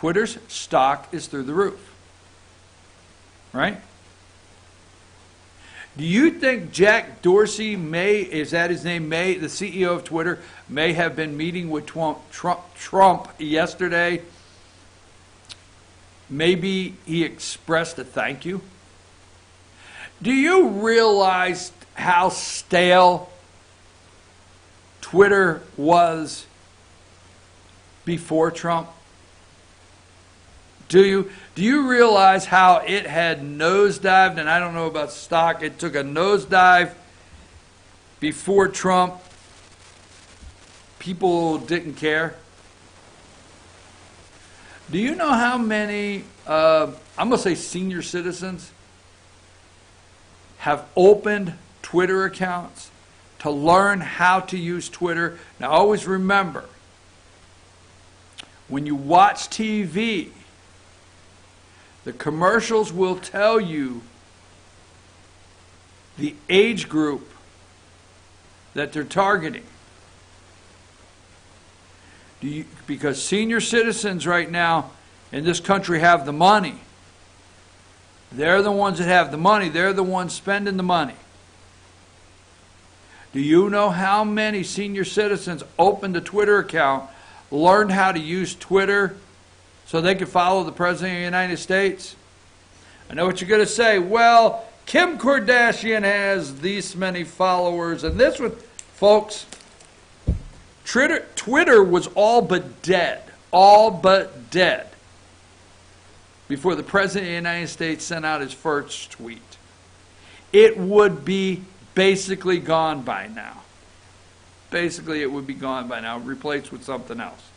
Twitter's stock is through the roof. Right? Do you think Jack Dorsey is that his name, the CEO of Twitter, may have been meeting with Trump yesterday? Maybe he expressed a thank you? Do you realize how stale Twitter was before Trump? Do you realize how it had nosedived? And I don't know about stock. It took a nosedive before Trump. People didn't care. Do you know how many, I'm going to say senior citizens, have opened Twitter accounts to learn how to use Twitter? Now always remember, when you watch TV, the commercials will tell you the age group that they're targeting. Because senior citizens right now in this country have the money. They're the ones that have the money. They're the ones spending the money. Do you know how many senior citizens opened a Twitter account, learned how to use Twitter so they could follow the President of the United States? I know what you're going to say. Well, Kim Kardashian has these many followers. And this one, folks, Twitter was all but dead before the President of the United States sent out his first tweet. It would be basically gone by now. Basically, it would be gone by now, replaced with something else.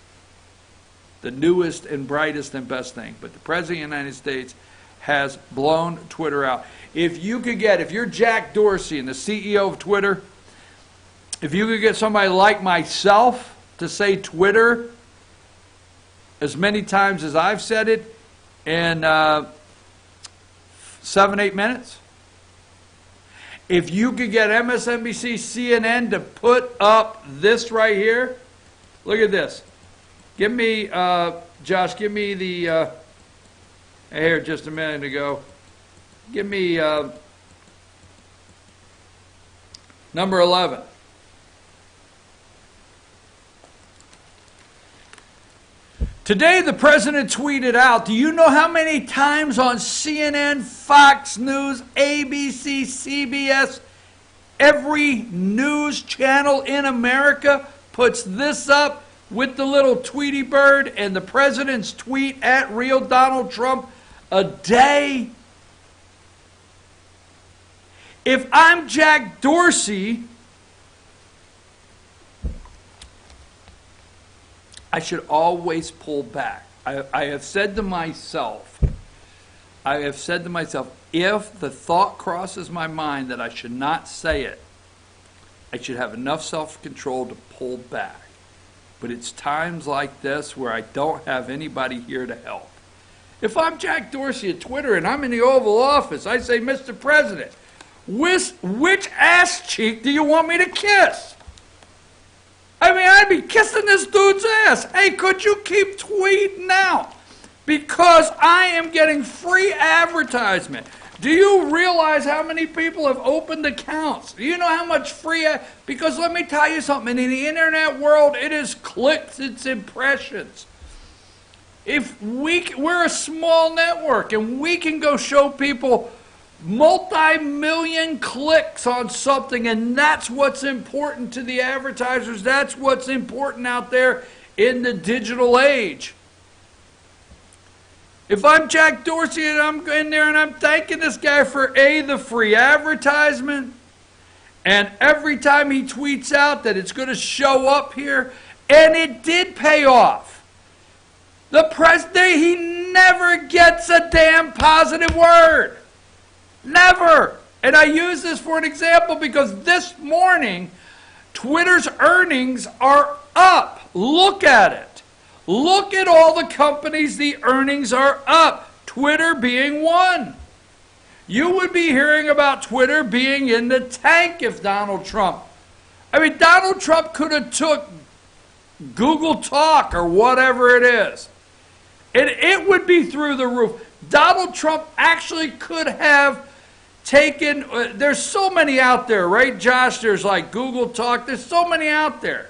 The newest and brightest and best thing. But the President of the United States has blown Twitter out. If you're Jack Dorsey and the CEO of Twitter, if you could get somebody like myself to say Twitter as many times as I've said it in 7-8 minutes, if you could get MSNBC, CNN to put up this right here, look at this. Give me, Josh, give me the, here just a minute ago. Give me number 11. Today the president tweeted out, do you know how many times on CNN, Fox News, ABC, CBS, every news channel in America puts this up with the little Tweety bird and the president's tweet at real Donald Trump a day? If I'm Jack Dorsey, I should always pull back. I have said to myself, if the thought crosses my mind that I should not say it, I should have enough self-control to pull back. But it's times like this where I don't have anybody here to help. If I'm Jack Dorsey at Twitter and I'm in the Oval Office, I say, Mr. President, which ass cheek do you want me to kiss? I mean, I'd be kissing this dude's ass. Hey, could you keep tweeting out? Because I am getting free advertisement. Do you realize how many people have opened accounts? Do you know how much free? Because let me tell you something. In the internet world, it is clicks, it's impressions. If we're a small network and we can go show people multi-million clicks on something, and that's what's important to the advertisers. That's what's important out there in the digital age. If I'm Jack Dorsey and I'm in there and I'm thanking this guy for the free advertisement, and every time he tweets out that it's going to show up here, and it did pay off. The president, he never gets a damn positive word. Never. And I use this for an example because this morning, Twitter's earnings are up. Look at it. Look at all the companies, the earnings are up. Twitter being one. You would be hearing about Twitter being in the tank if Donald Trump. I mean, Donald Trump could have took Google Talk or whatever it is It would be through the roof. Donald Trump actually could have taken, there's so many out there, right, Josh? There's like Google Talk. There's so many out there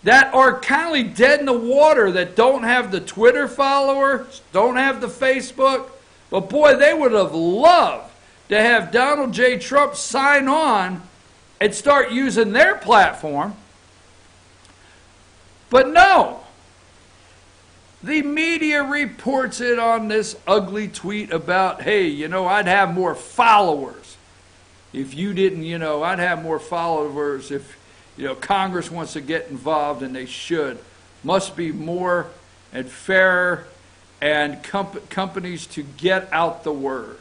that are kind of dead in the water, that don't have the Twitter followers, don't have the Facebook. But boy, they would have loved to have Donald J. Trump sign on and start using their platform. But no. The media reports it on this ugly tweet about, hey, you know, I'd have more followers if you didn't, you know, I'd have more followers if, you know, Congress wants to get involved, and they should. Must be more and fairer, and companies to get out the word.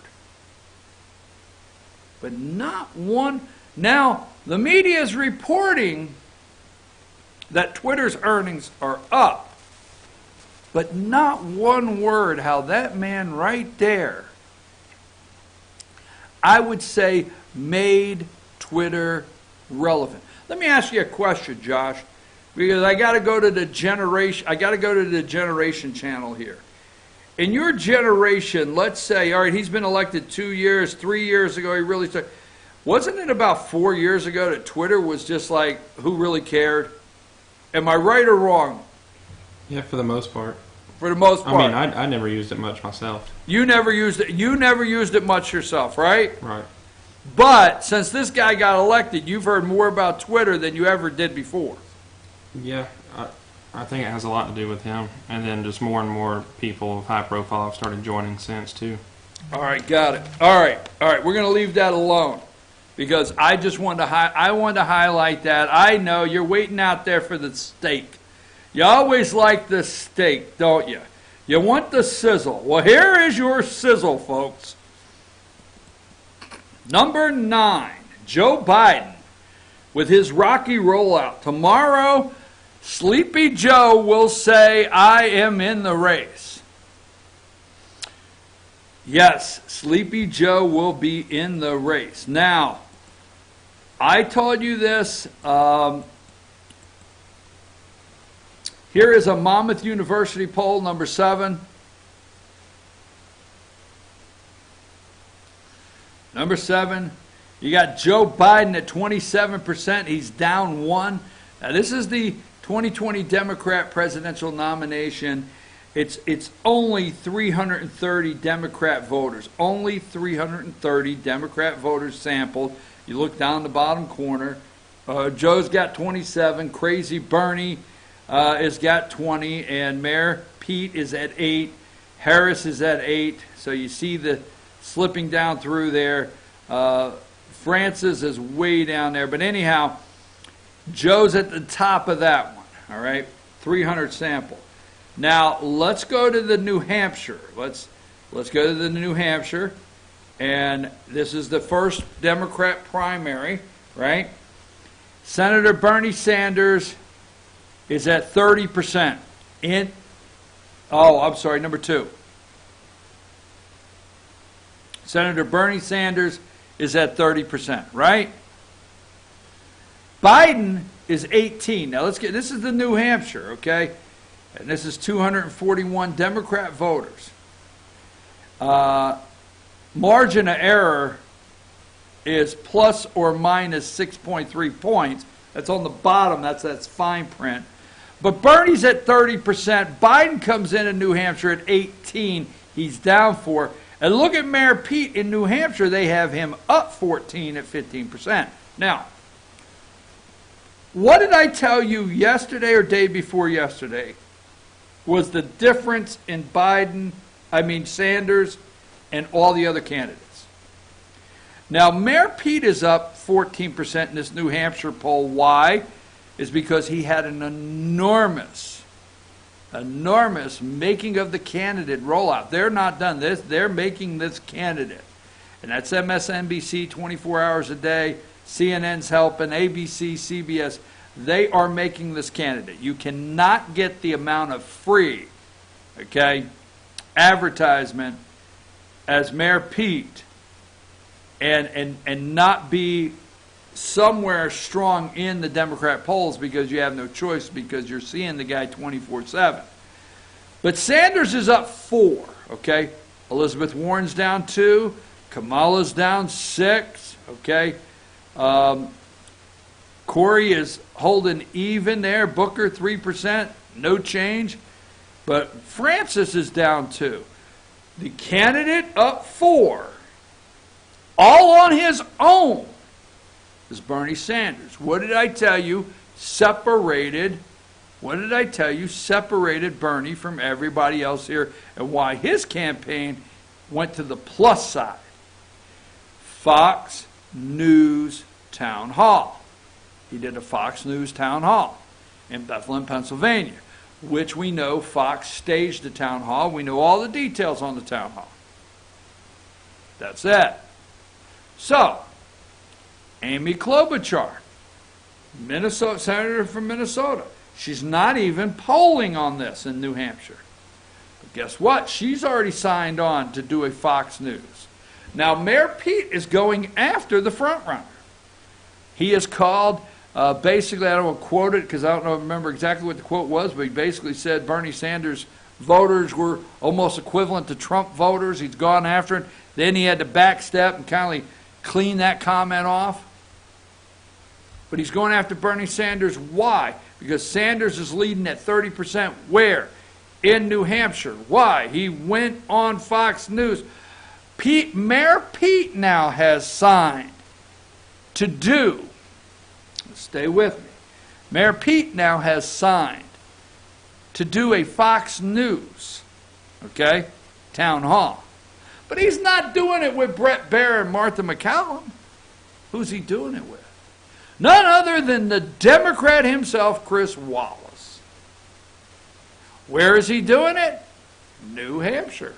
But not one. Now, the media is reporting that Twitter's earnings are up. But not one word how that man right there, I would say, made Twitter relevant. Let me ask you a question, Josh, because I got to go to the generation channel here. In your generation, let's say, all right, he's been elected 2 years, 3 years ago, he really started. Wasn't it about 4 years ago that Twitter was just like, who really cared? Am I right or wrong? Yeah, for the most part. For the most part. I mean, I never used it much myself. You never used it. You never used it much yourself, right? Right. But since this guy got elected, you've heard more about Twitter than you ever did before. Yeah, I think it has a lot to do with him, and then just more and more people of high profile have started joining since too. All right, got it. All right. We're going to leave that alone because I just wanted to highlight that. I know you're waiting out there for the steak. You always like the steak, don't you? You want the sizzle. Well, here is your sizzle, folks. Number 9, Joe Biden with his rocky rollout. Tomorrow, Sleepy Joe will say, I am in the race. Yes, Sleepy Joe will be in the race. Now, I told you this. Here is a Monmouth University poll, number 7. Number 7, you got Joe Biden at 27%. He's down 1. Now, this is the 2020 Democrat presidential nomination. It's only 330 Democrat voters. Only 330 Democrat voters sampled. You look down the bottom corner. Joe's got 27. Crazy Bernie has got 20, and Mayor Pete is at 8. Harris is at 8. So you see the slipping down through there. Francis is way down there. But anyhow, Joe's at the top of that one. All right, 300 sample. Now let's go to the New Hampshire. Let's go to the New Hampshire, and this is the first Democrat primary, right? Senator Bernie Sanders is at 30%. Number 2. Senator Bernie Sanders is at 30%, right? Biden is 18. Now this is the New Hampshire, okay? And this is 241 Democrat voters. Margin of error is plus or minus 6.3 points. That's on the bottom. That's fine print. But Bernie's at 30%. Biden comes in New Hampshire at 18. He's down 4. And look at Mayor Pete in New Hampshire. They have him up 14 at 15%. Now, what did I tell you yesterday or day before yesterday was the difference in Sanders and all the other candidates? Now, Mayor Pete is up 14% in this New Hampshire poll. Why? Is because he had an enormous making of the candidate rollout. They're not done this. They're making this candidate. And that's MSNBC 24 hours a day. CNN's helping, ABC, CBS. They are making this candidate. You cannot get the amount of free, advertisement as Mayor Pete and not be somewhere strong in the Democrat polls because you have no choice because you're seeing the guy 24/7. But Sanders is up 4, okay? Elizabeth Warren's down 2. Kamala's down 6, okay? Corey is holding even there. Booker, 3%, no change. But Francis is down 2. The candidate up 4, all on his own, is Bernie Sanders. What did I tell you? Separated Bernie from everybody else here, and why his campaign went to the plus side. Fox News Town Hall. He did a Fox News Town Hall in Bethlehem, Pennsylvania, which we know Fox staged the town hall. We know all the details on the town hall. That's it. So, Amy Klobuchar, Minnesota, senator from Minnesota. She's not even polling on this in New Hampshire. But guess what? She's already signed on to do a Fox News. Now, Mayor Pete is going after the front runner. He is called, basically, I don't want to quote it because I don't remember exactly what the quote was, but he basically said Bernie Sanders voters were almost equivalent to Trump voters. He's gone after it. Then he had to backstep and kind of clean that comment off. But he's going after Bernie Sanders. Why? Because Sanders is leading at 30%. Where? In New Hampshire. Why? He went on Fox News. Mayor Pete now has signed to do, stay with me, Mayor Pete now has signed to do a Fox News, okay, town hall. But he's not doing it with Brett Baer and Martha McCallum. Who's he doing it with? None other than the Democrat himself, Chris Wallace. Where is he doing it? New Hampshire.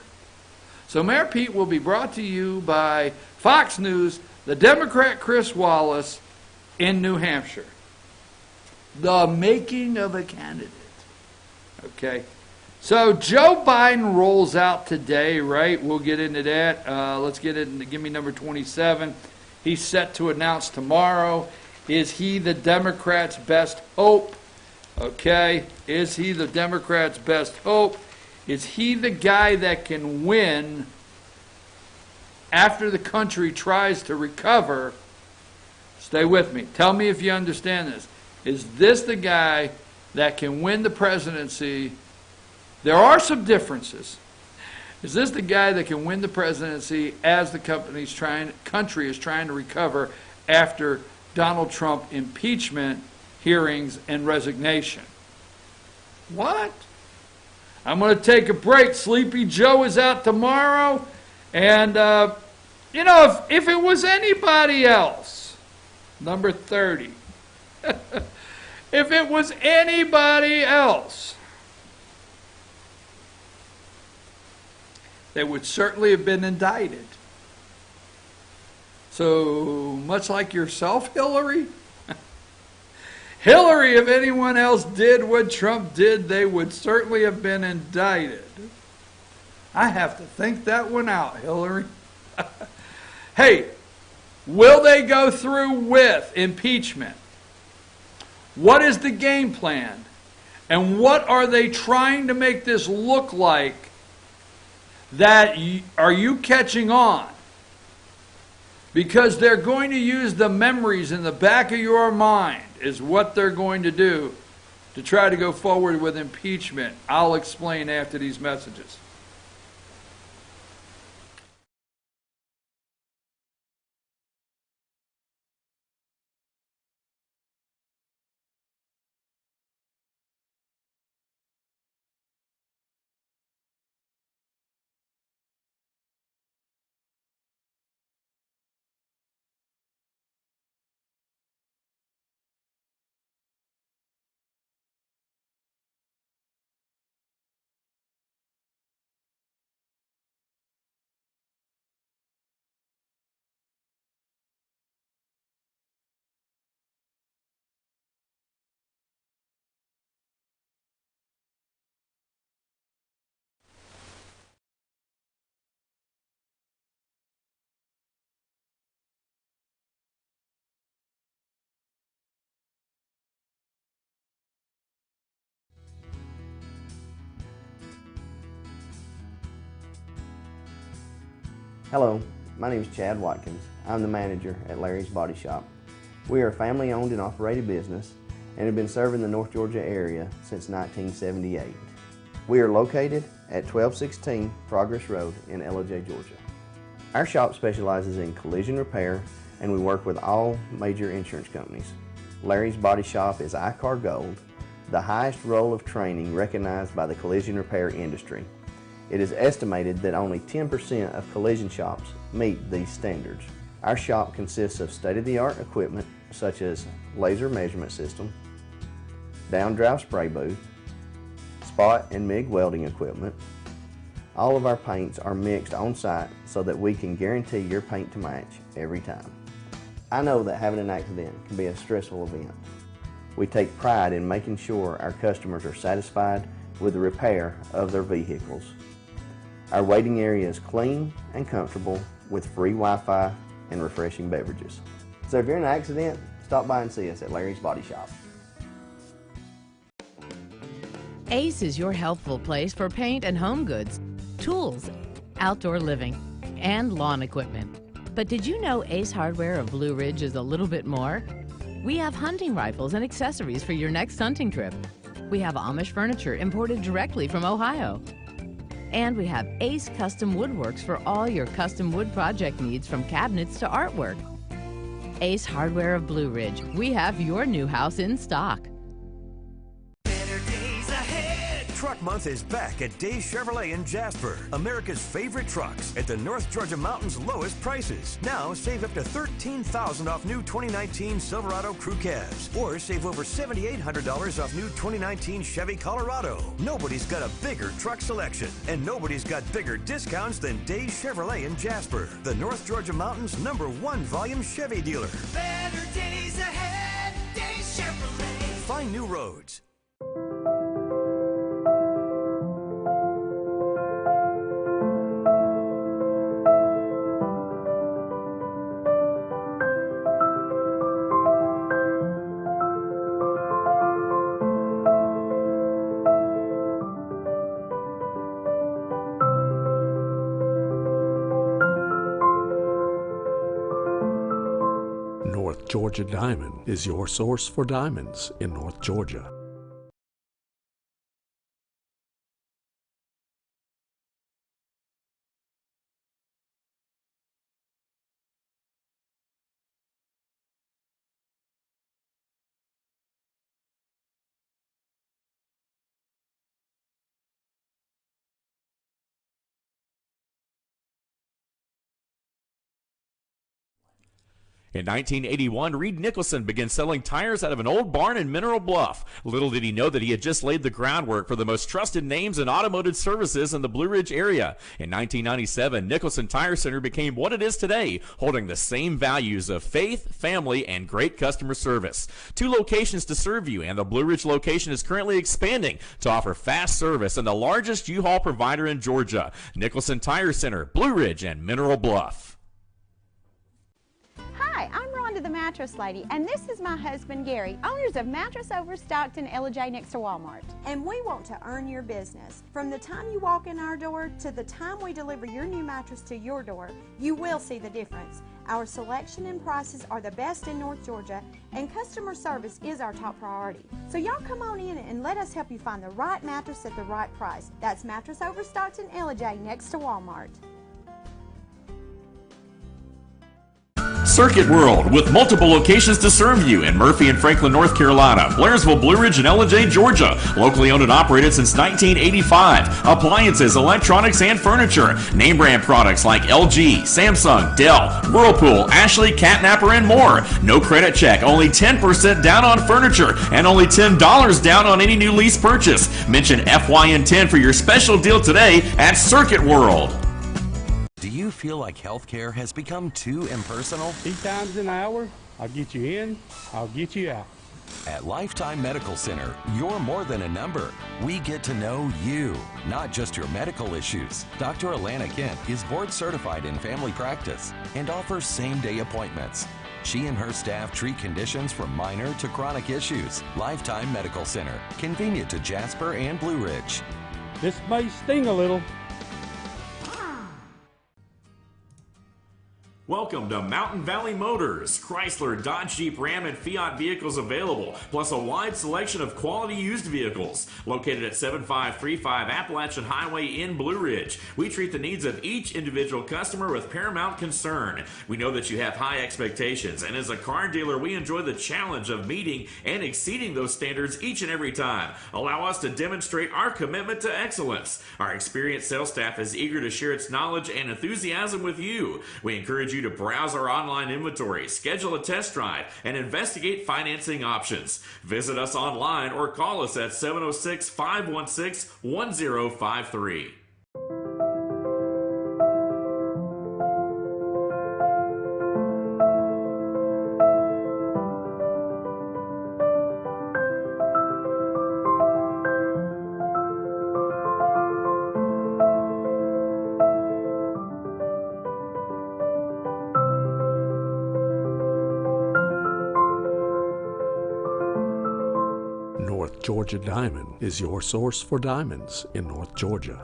So Mayor Pete will be brought to you by Fox News, the Democrat Chris Wallace in New Hampshire. The making of a candidate. Okay. So Joe Biden rolls out today, right? We'll get into that. Let's get into, give me number 27. He's set to announce tomorrow. Is he the Democrats' best hope? Okay. Is he the Democrats' best hope? Is he the guy that can win after the country tries to recover? Stay with me. Tell me if you understand this. Is this the guy that can win the presidency? There are some differences. Is this the guy that can win the presidency as the country is trying to recover after Donald Trump impeachment hearings and resignation? What? I'm going to take a break. Sleepy Joe is out tomorrow. And, you know, if it was anybody else, number 30, if it was anybody else, they would certainly have been indicted. So, much like yourself, Hillary, Hillary, if anyone else did what Trump did, they would certainly have been indicted. I have to think that one out, Hillary. Hey, will they go through with impeachment? What is the game plan? And what are they trying to make this look like? Are you catching on? Because they're going to use the memories in the back of your mind is what they're going to do to try to go forward with impeachment. I'll explain after these messages. Hello, my name is Chad Watkins. I'm the manager at Larry's Body Shop. We are a family-owned and operated business and have been serving the North Georgia area since 1978. We are located at 1216 Progress Road in LJ, Georgia. Our shop specializes in collision repair and we work with all major insurance companies. Larry's Body Shop is ICAR Gold, the highest role of training recognized by the collision repair industry. It is estimated that only 10% of collision shops meet these standards. Our shop consists of state-of-the-art equipment such as laser measurement system, down-drive spray booth, spot and MIG welding equipment. All of our paints are mixed on-site so that we can guarantee your paint to match every time. I know that having an accident can be a stressful event. We take pride in making sure our customers are satisfied with the repair of their vehicles. Our waiting area is clean and comfortable with free Wi-Fi and refreshing beverages. So if you're in an accident, stop by and see us at Larry's Body Shop. Ace is your healthful place for paint and home goods, tools, outdoor living, and lawn equipment. But did you know Ace Hardware of Blue Ridge is a little bit more? We have hunting rifles and accessories for your next hunting trip. We have Amish furniture imported directly from Ohio. And we have Ace Custom Woodworks for all your custom wood project needs, from cabinets to artwork. Ace Hardware of Blue Ridge, we have your new house in stock. Truck Month is back at Days Chevrolet in Jasper. America's favorite trucks at the North Georgia Mountain's lowest prices. Now save up to $13,000 off new 2019 Silverado Crew Cabs, or save over $7,800 off new 2019 Chevy Colorado. Nobody's got a bigger truck selection, and nobody's got bigger discounts than Days Chevrolet in Jasper, the North Georgia Mountain's #1 volume Chevy dealer. Better days ahead, Days Chevrolet. Find new roads. North Georgia Diamond is your source for diamonds in North Georgia. In 1981, Reed Nicholson began selling tires out of an old barn in Mineral Bluff. Little did he know that he had just laid the groundwork for the most trusted names in automotive services in the Blue Ridge area. In 1997, Nicholson Tire Center became what it is today, holding the same values of faith, family, and great customer service. 2 locations to serve you, and the Blue Ridge location is currently expanding to offer fast service and the largest U-Haul provider in Georgia. Nicholson Tire Center, Blue Ridge, and Mineral Bluff. Hi, I'm Rhonda the Mattress Lady, and this is my husband Gary, owners of Mattress Overstocked in LJ next to Walmart. And we want to earn your business. From the time you walk in our door to the time we deliver your new mattress to your door, you will see the difference. Our selection and prices are the best in North Georgia, and customer service is our top priority. So y'all come on in and let us help you find the right mattress at the right price. That's Mattress Overstocked in LJ next to Walmart. Circuit World, with multiple locations to serve you in Murphy and Franklin, North Carolina, Blairsville, Blue Ridge, and LJ, Georgia. Locally owned and operated since 1985. Appliances, electronics, and furniture. Name brand products like LG, Samsung, Dell, Whirlpool, Ashley, Catnapper, and more. No credit check, only 10% down on furniture, and only $10 down on any new lease purchase. Mention FYN10 for your special deal today at Circuit World. Do you feel like healthcare has become too impersonal? 3 times an hour, I'll get you in, I'll get you out. At Lifetime Medical Center, you're more than a number. We get to know you, not just your medical issues. Dr. Alana Kent is board certified in family practice and offers same-day appointments. She and her staff treat conditions from minor to chronic issues. Lifetime Medical Center, convenient to Jasper and Blue Ridge. This may sting a little. Welcome to Mountain Valley Motors. Chrysler, Dodge, Jeep, Ram, and Fiat vehicles available, plus a wide selection of quality used vehicles. Located at 7535 Appalachian Highway in Blue Ridge, we treat the needs of each individual customer with paramount concern. We know that you have high expectations, and as a car dealer, we enjoy the challenge of meeting and exceeding those standards each and every time. Allow us to demonstrate our commitment to excellence. Our experienced sales staff is eager to share its knowledge and enthusiasm with you. We encourage you to browse our online inventory, schedule a test drive, and investigate financing options. Visit us online or call us at 706-516-1053. North Georgia Diamond is your source for diamonds in North Georgia.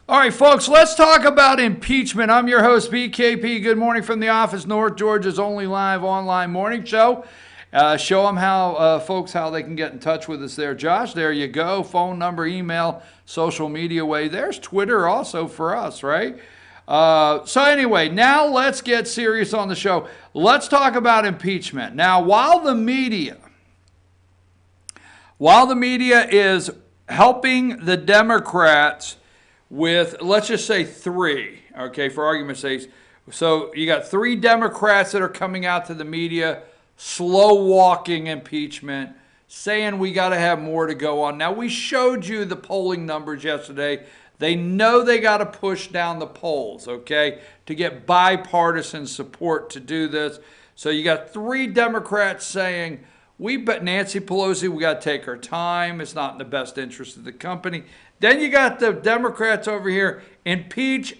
All right, folks, let's talk about impeachment. I'm your host, BKP. Good morning from the office, North Georgia's only live online morning show. Show them how, folks, how they can get in touch with us there. Josh, there you go. Phone number, email, social media way. There's Twitter also for us, right? So anyway, now let's get serious on the show. Let's talk about impeachment. Now, while the media is helping the Democrats with, let's just say 3, okay, for argument's sake. So you got 3 Democrats that are coming out to the media, slow walking impeachment, saying we got to have more to go on. Now, we showed you the polling numbers yesterday. They know they got to push down the polls, okay, to get bipartisan support to do this. So you got 3 Democrats saying, Nancy Pelosi, we got to take our time. It's not in the best interest of the company. Then you got the Democrats over here, impeach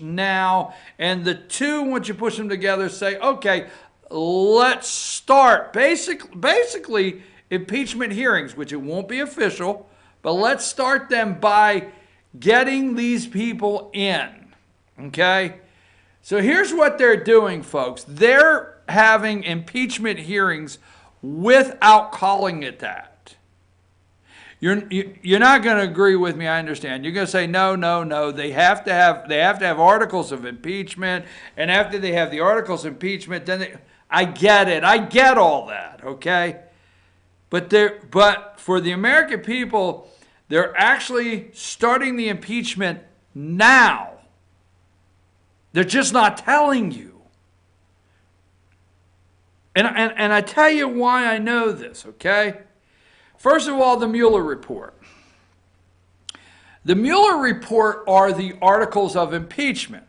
now. And the 2, once you push them together, say, okay, let's start. Basically, impeachment hearings, which it won't be official, but let's start them by getting these people in, okay? So here's what they're doing, folks. They're having impeachment hearings without calling it that. You're not going to agree with me, I understand. You're going to say, no. They have to have articles of impeachment, and after they have the articles of impeachment, then I get it. I get all that, okay? But for the American people, they're actually starting the impeachment now. They're just not telling you. And I tell you why I know this, okay? First of all, the Mueller report. The Mueller report are the articles of impeachment.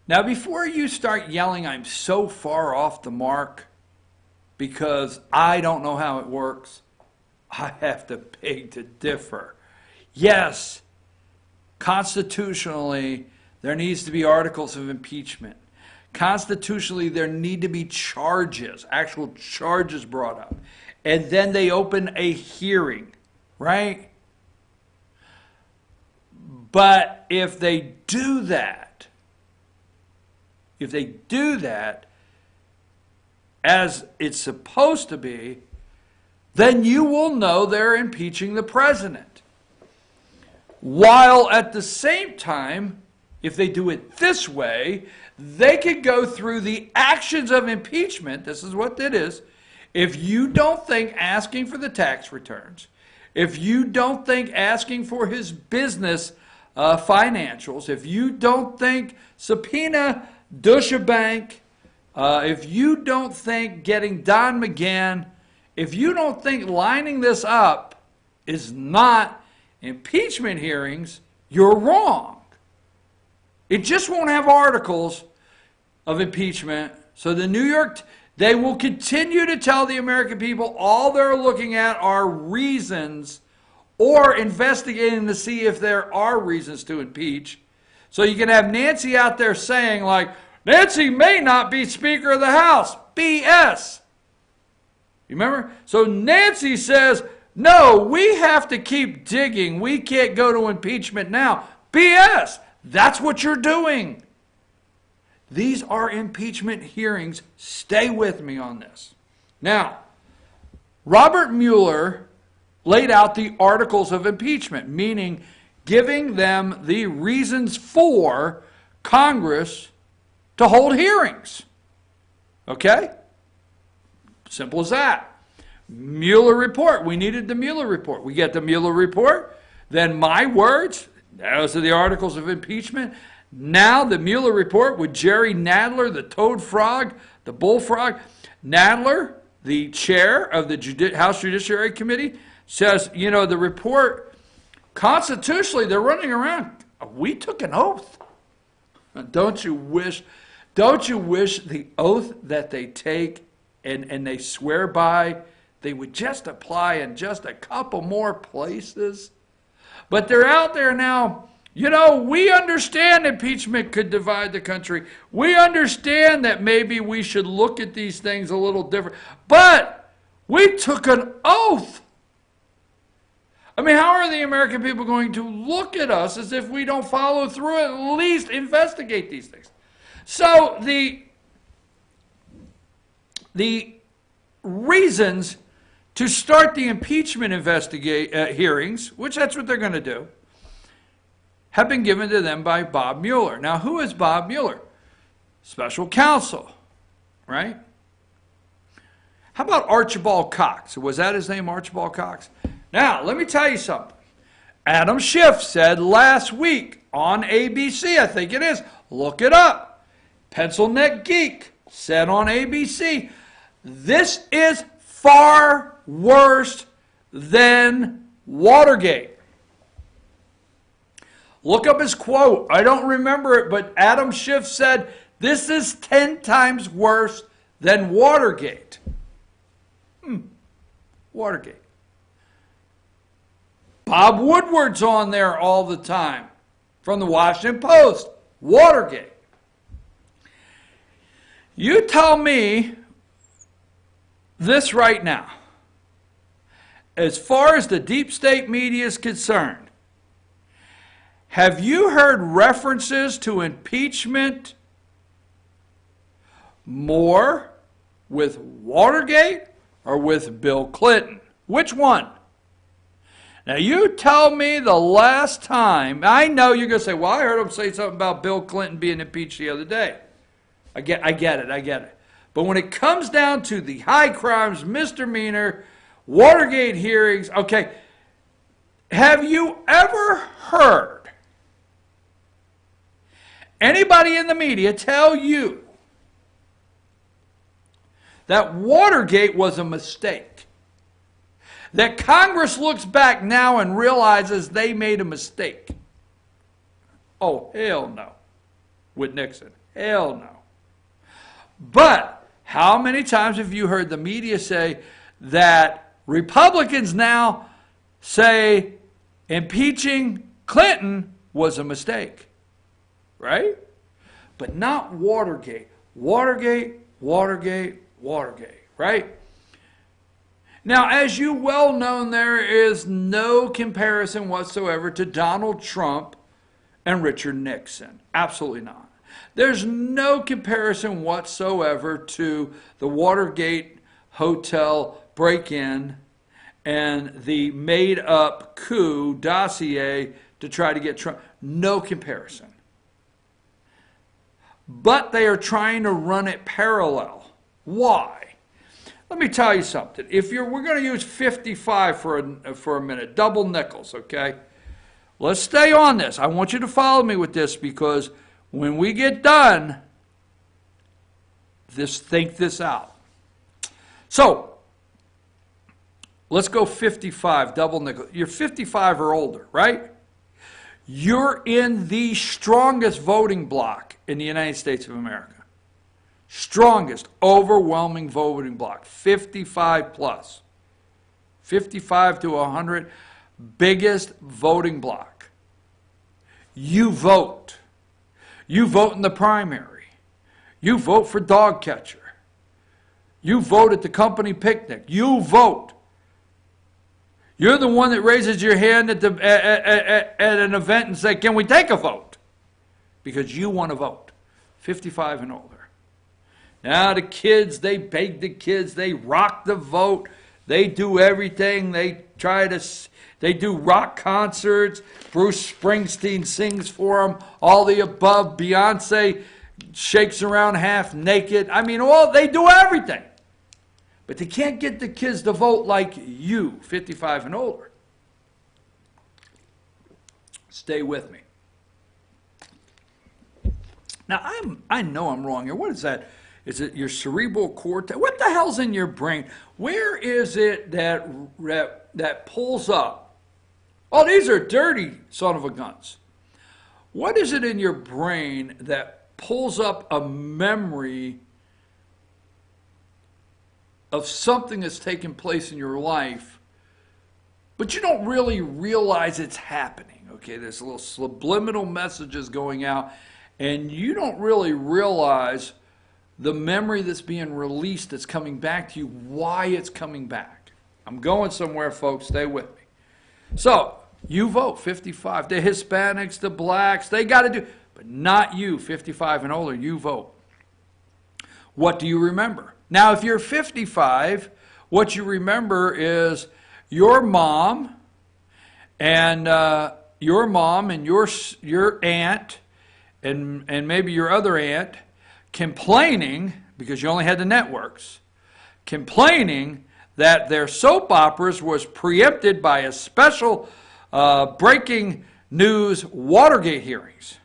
Now, before you start yelling, I'm so far off the mark because I don't know how it works, I have to beg to differ. Yes, constitutionally, there needs to be articles of impeachment. Constitutionally, there need to be charges, actual charges brought up. And then they open a hearing, right? But if they do that, as it's supposed to be, then you will know they're impeaching the president. While at the same time, if they do it this way, they could go through the actions of impeachment. This is what it is. If you don't think asking for the tax returns, if you don't think asking for his business financials, if you don't think subpoena Deutsche Bank, if you don't think getting Don McGahn, if you don't think lining this up is not impeachment hearings, you're wrong. It just won't have articles of impeachment. So the New York, they will continue to tell the American people all they're looking at are reasons or investigating to see if there are reasons to impeach. So you can have Nancy out there saying like, Nancy may not be Speaker of the House. BS. You remember? So Nancy says, no, we have to keep digging. We can't go to impeachment now. BS. That's what you're doing. These are impeachment hearings. Stay with me on this. Now, Robert Mueller laid out the articles of impeachment, meaning giving them the reasons for Congress to hold hearings. Okay? Simple as that. Mueller report. We needed the Mueller report. We get the Mueller report. Then my words, those are the articles of impeachment. Now the Mueller report with Jerry Nadler, the toad frog, the bullfrog. Nadler, the chair of the House Judiciary Committee, says, you know, the report, constitutionally, they're running around. We took an oath. Don't you wish the oath that they take and they swear by, they would just apply in just a couple more places? But they're out there now. You know, we understand impeachment could divide the country. We understand that maybe we should look at these things a little different. But we took an oath. I mean, how are the American people going to look at us as if we don't follow through, at least investigate these things? So the reasons to start the impeachment hearings, which that's what they're going to do, have been given to them by Bob Mueller. Now, who is Bob Mueller? Special counsel, right? How about Archibald Cox? Was that his name, Archibald Cox? Now, let me tell you something. Adam Schiff said last week on ABC, I think it is, look it up. Pencil Neck Geek said on ABC, this is far worse than Watergate. Look up his quote. I don't remember it, but Adam Schiff said, this is 10 times worse than Watergate. Watergate. Bob Woodward's on there all the time from the Washington Post. Watergate. You tell me this right now. As far as the deep state media is concerned, have you heard references to impeachment more with Watergate or with Bill Clinton? Which one? Now you tell me the last time. I know you're going to say, well, I heard him say something about Bill Clinton being impeached the other day. I get it. But when it comes down to the high crimes, misdemeanor, Watergate hearings, okay, have you ever heard anybody in the media tell you that Watergate was a mistake? that Congress looks back now and realizes they made a mistake? Oh, hell no. With Nixon. Hell no. But how many times have you heard the media say that Republicans now say impeaching Clinton was a mistake? Right? But not Watergate. Watergate, Watergate, Watergate. Right? Now, as you well know, there is no comparison whatsoever to Donald Trump and Richard Nixon. Absolutely not. There's no comparison whatsoever to the Watergate hotel break-in and the made-up coup dossier to try to get Trump. No comparison. But they are trying to run it parallel. Why? Let me tell you something. We're going to use 55 for a minute, double nickels, okay? Let's stay on this. I want you to follow me with this because when we get done, think this out. So, let's go 55, double nickel. You're 55 or older, right? You're in the strongest voting bloc in the United States of America. Strongest, overwhelming voting bloc, 55 plus. 55 to 100, biggest voting bloc. You vote. You vote in the primary. You vote for dog catcher. You vote at the company picnic. You vote. You're the one that raises your hand at an event and say, can we take a vote? Because you want to vote. 55 and older. Now the kids, they beg the kids, they rock the vote. They do everything. They do rock concerts. Bruce Springsteen sings for them. All the above. Beyonce shakes around half naked. I mean, they do everything. But they can't get the kids to vote like you, 55 and older. Stay with me. Now, I know I'm wrong here. What is that? Is it your cerebral cortex? What the hell's in your brain? Where is it that pulls up? Oh, these are dirty son of a guns. What is it in your brain that pulls up a memory of something that's taken place in your life, but you don't really realize it's happening? Okay, there's little subliminal messages going out, and you don't really realize the memory that's being released that's coming back to you, why it's coming back. I'm going somewhere, folks. Stay with me. So, you vote, 55. The Hispanics, the blacks, they got to do, but not you, 55 and older. You vote. What do you remember? Now, if you're 55, what you remember is your mom and your aunt and maybe your other aunt complaining, because you only had the networks, complaining that their soap operas was preempted by a special breaking news Watergate hearings.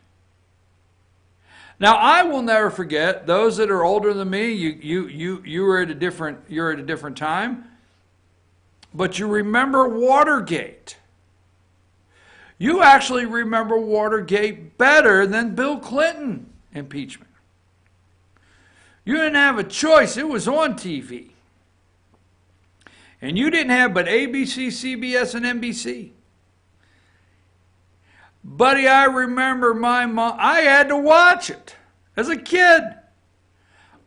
Now, I will never forget, those that are older than me, you were at a different time, but you remember Watergate. You actually remember Watergate better than Bill Clinton impeachment. You didn't have a choice. It was on TV. And you didn't have but ABC, CBS, and NBC. Buddy, I remember my mom. I had to watch it as a kid.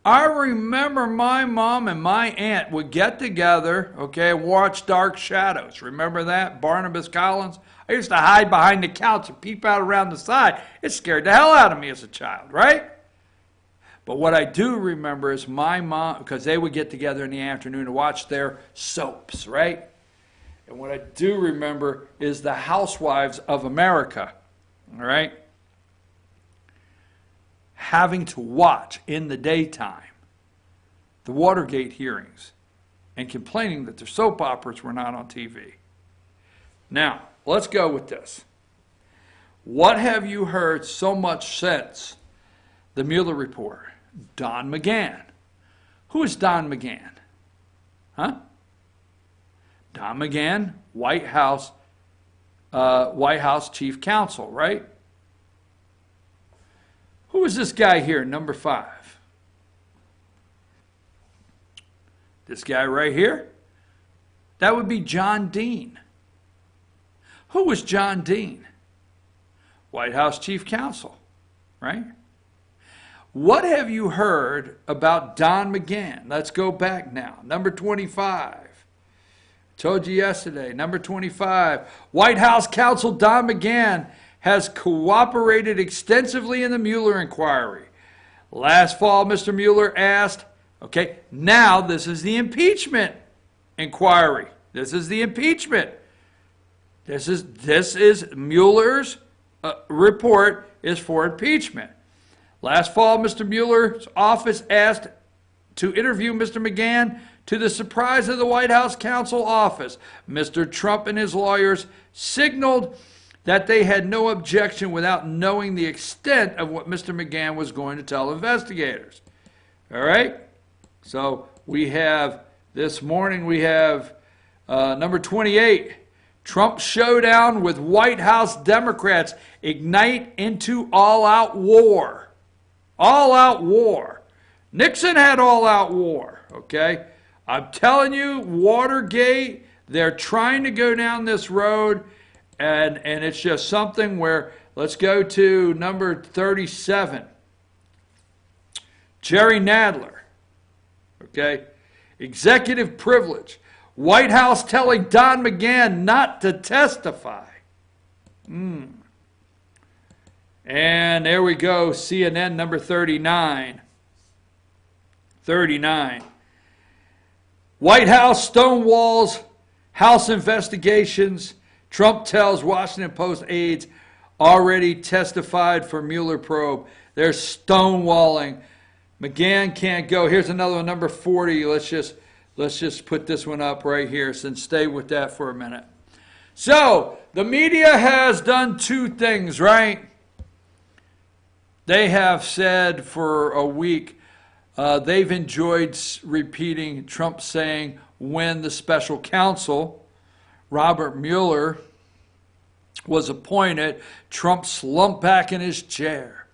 I remember my mom and my aunt would get together, okay, and watch Dark Shadows. Remember that? Barnabas Collins? I used to hide behind the couch and peep out around the side. It scared the hell out of me as a child, right? But what I do remember is my mom, because they would get together in the afternoon to watch their soaps, right? And what I do remember is the Housewives of America, all right? Having to watch in the daytime the Watergate hearings and complaining that their soap operas were not on TV. Now, let's go with this. What have you heard so much since the Mueller report? Don McGahn. Who is Don McGahn? Huh? Don McGahn, White House chief counsel, right? Who is this guy here, number 5? This guy right here? That would be John Dean. Who was John Dean? White House chief counsel, right? What have you heard about Don McGahn? Let's go back now. Number 25. Told you yesterday, number 25. White House counsel Don McGahn has cooperated extensively in the Mueller inquiry. Last fall, Mr. Mueller asked, okay, now this is the impeachment inquiry. This is the impeachment. This is Mueller's report is for impeachment. Last fall, Mr. Mueller's office asked to interview Mr. McGahn. To the surprise of the White House counsel office, Mr. Trump and his lawyers signaled that they had no objection without knowing the extent of what Mr. McGahn was going to tell investigators. All right? So we have, this morning we have number 28, Trump showdown with White House Democrats ignite into all-out war. All-out war. Nixon had all-out war, okay? I'm telling you, Watergate, they're trying to go down this road, and it's just something where, let's go to number 37. Jerry Nadler, okay? Executive privilege. White House telling Don McGahn not to testify. And there we go, CNN number 39. 39. White House stonewalls House investigations. Trump tells Washington Post aides already testified for Mueller probe. They're stonewalling. McGahn can't go. Here's another one, number 40. Let's just put this one up right here, and stay with that for a minute. So, the media has done two things, right? They have said for a week, they've enjoyed repeating Trump saying when the special counsel, Robert Mueller, was appointed, Trump slumped back in his chair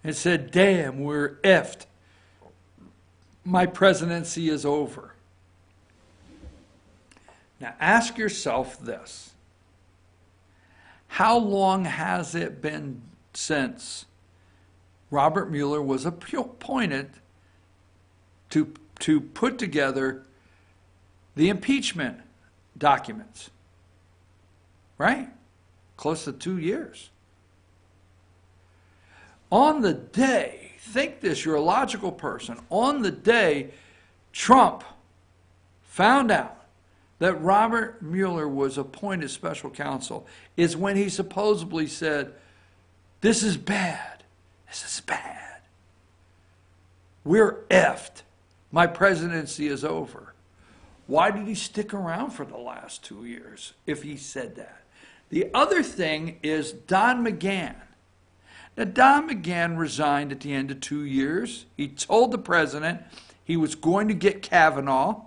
and said, damn, we're effed. My presidency is over. Now ask yourself this. How long has it been since Robert Mueller was appointed to put together the impeachment documents? Right? Close to 2 years. On the day, think this, you're a logical person, on the day Trump found out that Robert Mueller was appointed special counsel is when he supposedly said, this is bad, this is bad. We're effed. My presidency is over. Why did he stick around for the last 2 years if he said that? The other thing is Don McGahn. Now, Don McGahn resigned at the end of 2 years. He told the president he was going to get Kavanaugh,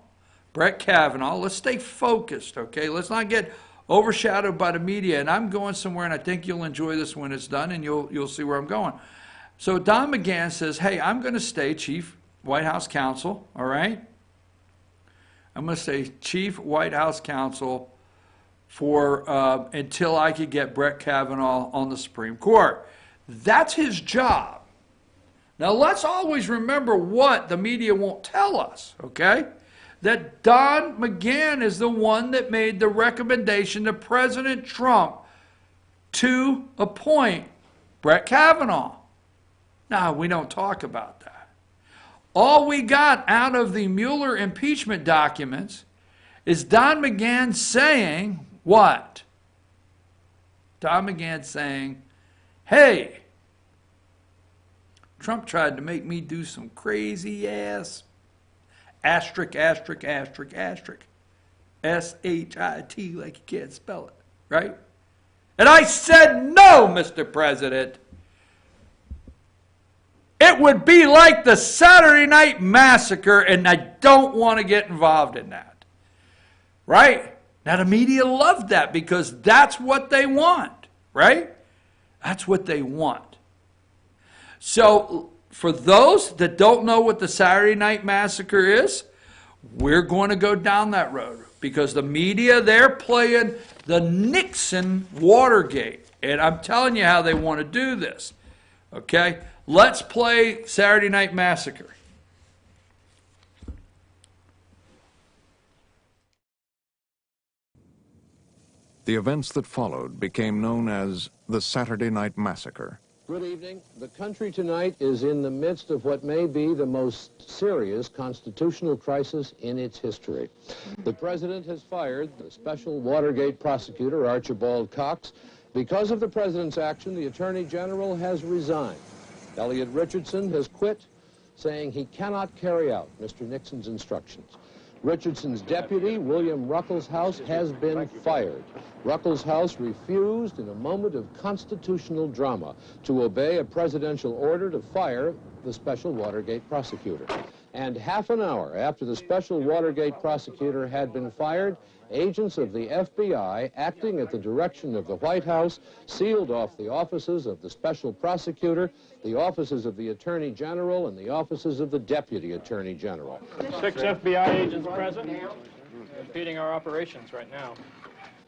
Brett Kavanaugh. Let's stay focused, okay? Let's not get overshadowed by the media. And I'm going somewhere, and I think you'll enjoy this when it's done, and you'll see where I'm going. So Don McGahn says, hey, I'm going to stay chief White House counsel, all right? I'm going to stay chief White House counsel for until I could get Brett Kavanaugh on the Supreme Court. That's his job. Now, let's always remember what the media won't tell us, okay? That Don McGahn is the one that made the recommendation to President Trump to appoint Brett Kavanaugh. Now, we don't talk about that. All we got out of the Mueller impeachment documents is Don McGahn saying what? Don McGahn saying, hey, Trump tried to make me do some crazy ass asterisk, asterisk, asterisk, asterisk. S-H-I-T, like you can't spell it, right? And I said, no, Mr. President. It would be like the Saturday Night Massacre, and I don't want to get involved in that. Right? Now, the media loved that because that's what they want, right? That's what they want. So, for those that don't know what the Saturday Night Massacre is, we're going to go down that road because the media, they're playing the Nixon Watergate. And I'm telling you how they want to do this. Okay? Let's play Saturday Night Massacre. The events that followed became known as the Saturday Night Massacre. Good evening. The country tonight is in the midst of what may be the most serious constitutional crisis in its history. The president has fired the special Watergate prosecutor, Archibald Cox. Because of the president's action, the attorney general has resigned. Elliot Richardson has quit, saying he cannot carry out Mr. Nixon's instructions. Richardson's deputy, William Ruckelshaus, has been fired. Ruckelshaus refused, in a moment of constitutional drama, to obey a presidential order to fire the special Watergate prosecutor. And half an hour after the special Watergate prosecutor had been fired, agents of the FBI, acting at the direction of the White House, sealed off the offices of the special prosecutor, the offices of the Attorney General, and the offices of the Deputy Attorney General. 6 FBI agents present, impeding our operations right now.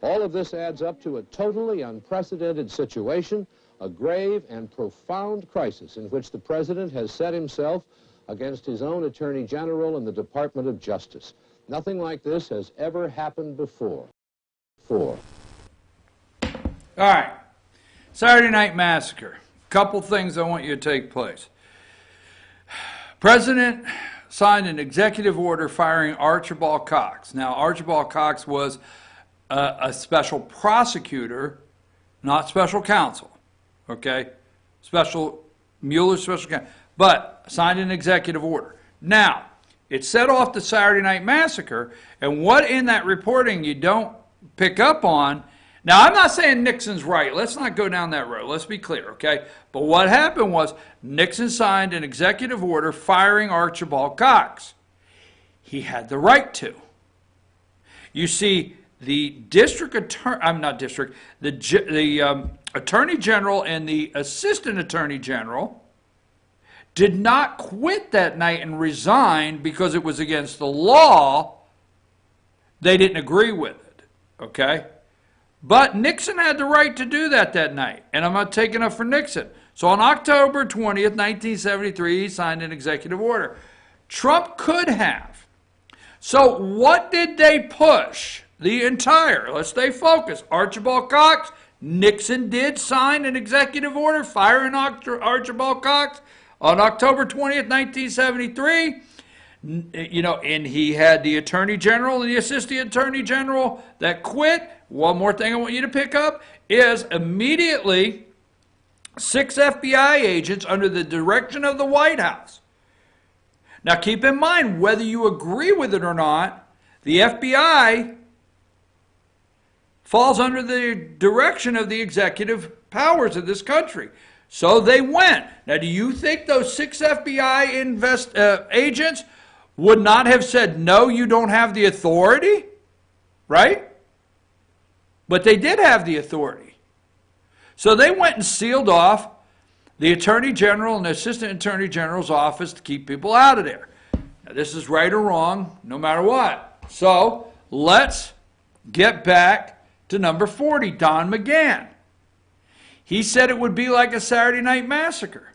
All of this adds up to a totally unprecedented situation, a grave and profound crisis in which the president has set himself against his own Attorney General and the Department of Justice. Nothing like this has ever happened before. All right. Saturday Night Massacre. Couple things I want you to take place. President signed an executive order firing Archibald Cox. Now, Archibald Cox was a special prosecutor, not special counsel. Okay? Mueller's special counsel. But signed an executive order. Now, it set off the Saturday Night Massacre, and what in that reporting you don't pick up on. Now, I'm not saying Nixon's right. Let's not go down that road. Let's be clear, okay? But what happened was Nixon signed an executive order firing Archibald Cox. He had the right to. You see, the Attorney General and the Assistant Attorney General did not quit that night and resign because it was against the law. They didn't agree with it, okay? But Nixon had the right to do that night, and I'm not taking up for Nixon. So on October 20th, 1973, he signed an executive order. Trump could have. So what did they push? Let's stay focused. Archibald Cox, Nixon did sign an executive order firing Archibald Cox on October 20th, 1973, and he had the Attorney General and the Assistant Attorney General that quit. One more thing I want you to pick up is immediately 6 FBI agents under the direction of the White House. Now keep in mind, whether you agree with it or not, the FBI falls under the direction of the executive powers of this country. So they went. Now, do you think those 6 FBI agents would not have said, no, you don't have the authority? Right? But they did have the authority. So they went and sealed off the Attorney General and the Assistant Attorney General's office to keep people out of there. Now, this is right or wrong, no matter what. So let's get back to number 40, Don McGahn. He said it would be like a Saturday Night Massacre.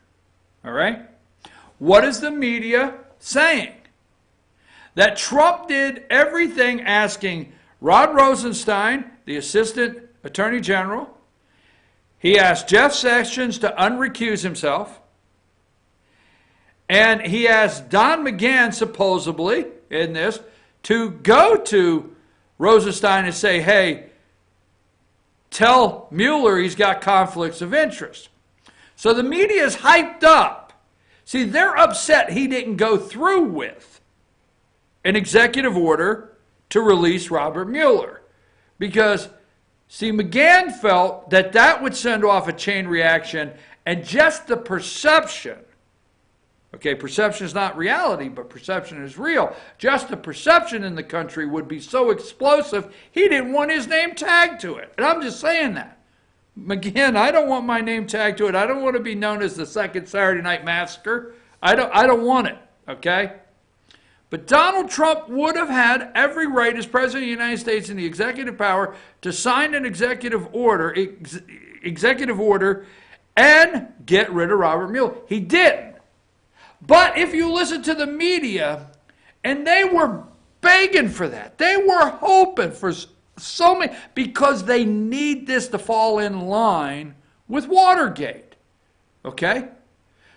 All right? What is the media saying? That Trump did everything asking Rod Rosenstein, the Assistant Attorney General. He asked Jeff Sessions to unrecuse himself. And he asked Don McGahn, supposedly, in this, to go to Rosenstein and say, hey, tell Mueller he's got conflicts of interest. So the media is hyped up. See, they're upset he didn't go through with an executive order to release Robert Mueller. Because, see, McGahn felt that would send off a chain reaction, and just the perception Okay, perception is not reality, but perception is real. Just the perception in the country would be so explosive, he didn't want his name tagged to it. And I'm just saying that. Again, I don't want my name tagged to it. I don't want to be known as the second Saturday Night Massacre. I don't want it, okay? But Donald Trump would have had every right as President of the United States in the executive power to sign an executive order and get rid of Robert Mueller. He didn't. But if you listen to the media, and they were begging for that. They were hoping for so many, because they need this to fall in line with Watergate. Okay?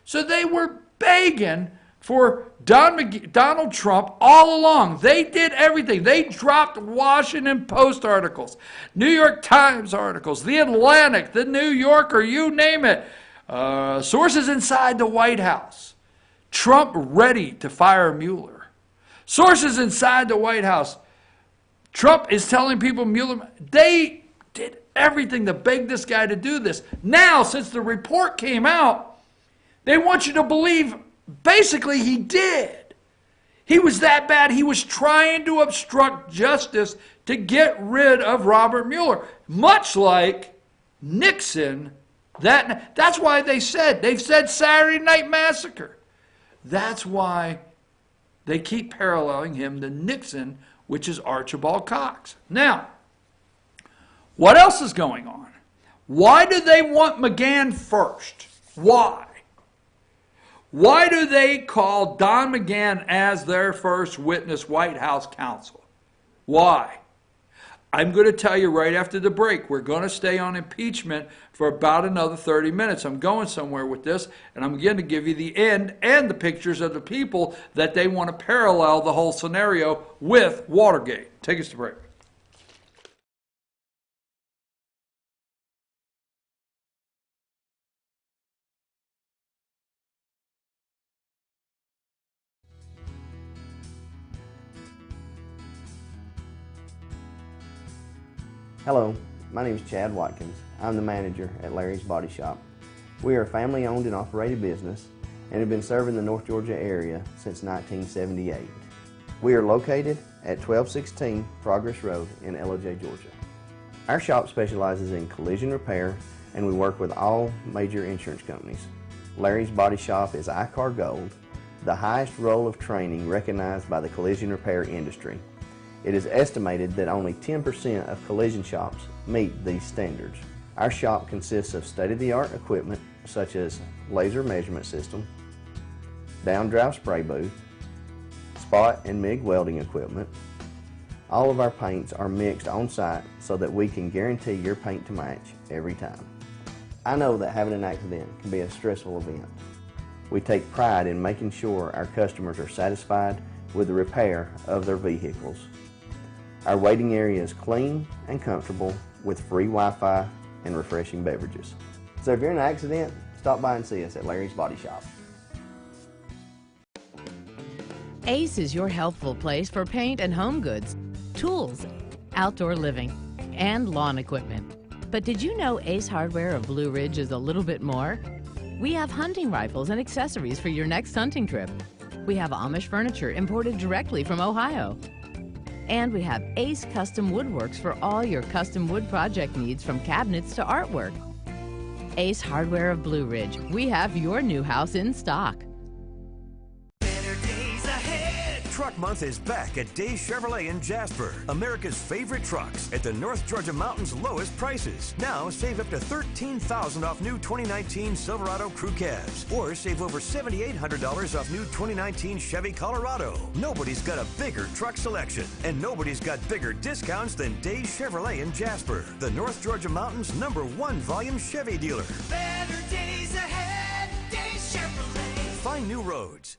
So they were begging for Donald Trump all along. They did everything. They dropped Washington Post articles, New York Times articles, The Atlantic, The New Yorker, you name it. Sources inside the White House. Trump ready to fire Mueller. Sources inside the White House. Trump is telling people Mueller, they did everything to beg this guy to do this. Now, since the report came out, they want you to believe basically he did. He was that bad. He was trying to obstruct justice to get rid of Robert Mueller. Much like Nixon. That's why they've said Saturday Night Massacre. That's why they keep paralleling him to Nixon, which is Archibald Cox. Now, what else is going on? Why do they want McGahn first? Why? Why do they call Don McGahn as their first witness White House counsel? Why? I'm going to tell you right after the break. We're going to stay on impeachment for about another 30 minutes. I'm going somewhere with this, and I'm going to give you the end and the pictures of the people that they want to parallel the whole scenario with Watergate. Take us to break. Hello, my name is Chad Watkins. I'm the manager at Larry's Body Shop. We are a family-owned and operated business and have been serving the North Georgia area since 1978. We are located at 1216 Progress Road in LOJ, Georgia. Our shop specializes in collision repair, and we work with all major insurance companies. Larry's Body Shop is ICAR Gold, the highest role of training recognized by the collision repair industry. It is estimated that only 10% of collision shops meet these standards. Our shop consists of state-of-the-art equipment such as laser measurement system, down-drive spray booth, spot and MIG welding equipment. All of our paints are mixed on-site so that we can guarantee your paint to match every time. I know that having an accident can be a stressful event. We take pride in making sure our customers are satisfied with the repair of their vehicles. Our waiting area is clean and comfortable with free Wi-Fi and refreshing beverages. So if you're in an accident, stop by and see us at Larry's Body Shop. Ace is your healthful place for paint and home goods, tools, outdoor living, and lawn equipment. But did you know Ace Hardware of Blue Ridge is a little bit more? We have hunting rifles and accessories for your next hunting trip. We have Amish furniture imported directly from Ohio. And we have Ace Custom Woodworks for all your custom wood project needs, from cabinets to artwork. Ace Hardware of Blue Ridge. We have your new house in stock. Truck Month is back at Days Chevrolet in Jasper. America's favorite trucks at the North Georgia Mountains' lowest prices. Now save up to $13,000 off new 2019 Silverado Crew Cabs, or save over $7,800 off new 2019 Chevy Colorado. Nobody's got a bigger truck selection, and nobody's got bigger discounts than Days Chevrolet in Jasper, the North Georgia Mountains' #1 volume Chevy dealer. Better days ahead, Days Chevrolet. Find new roads.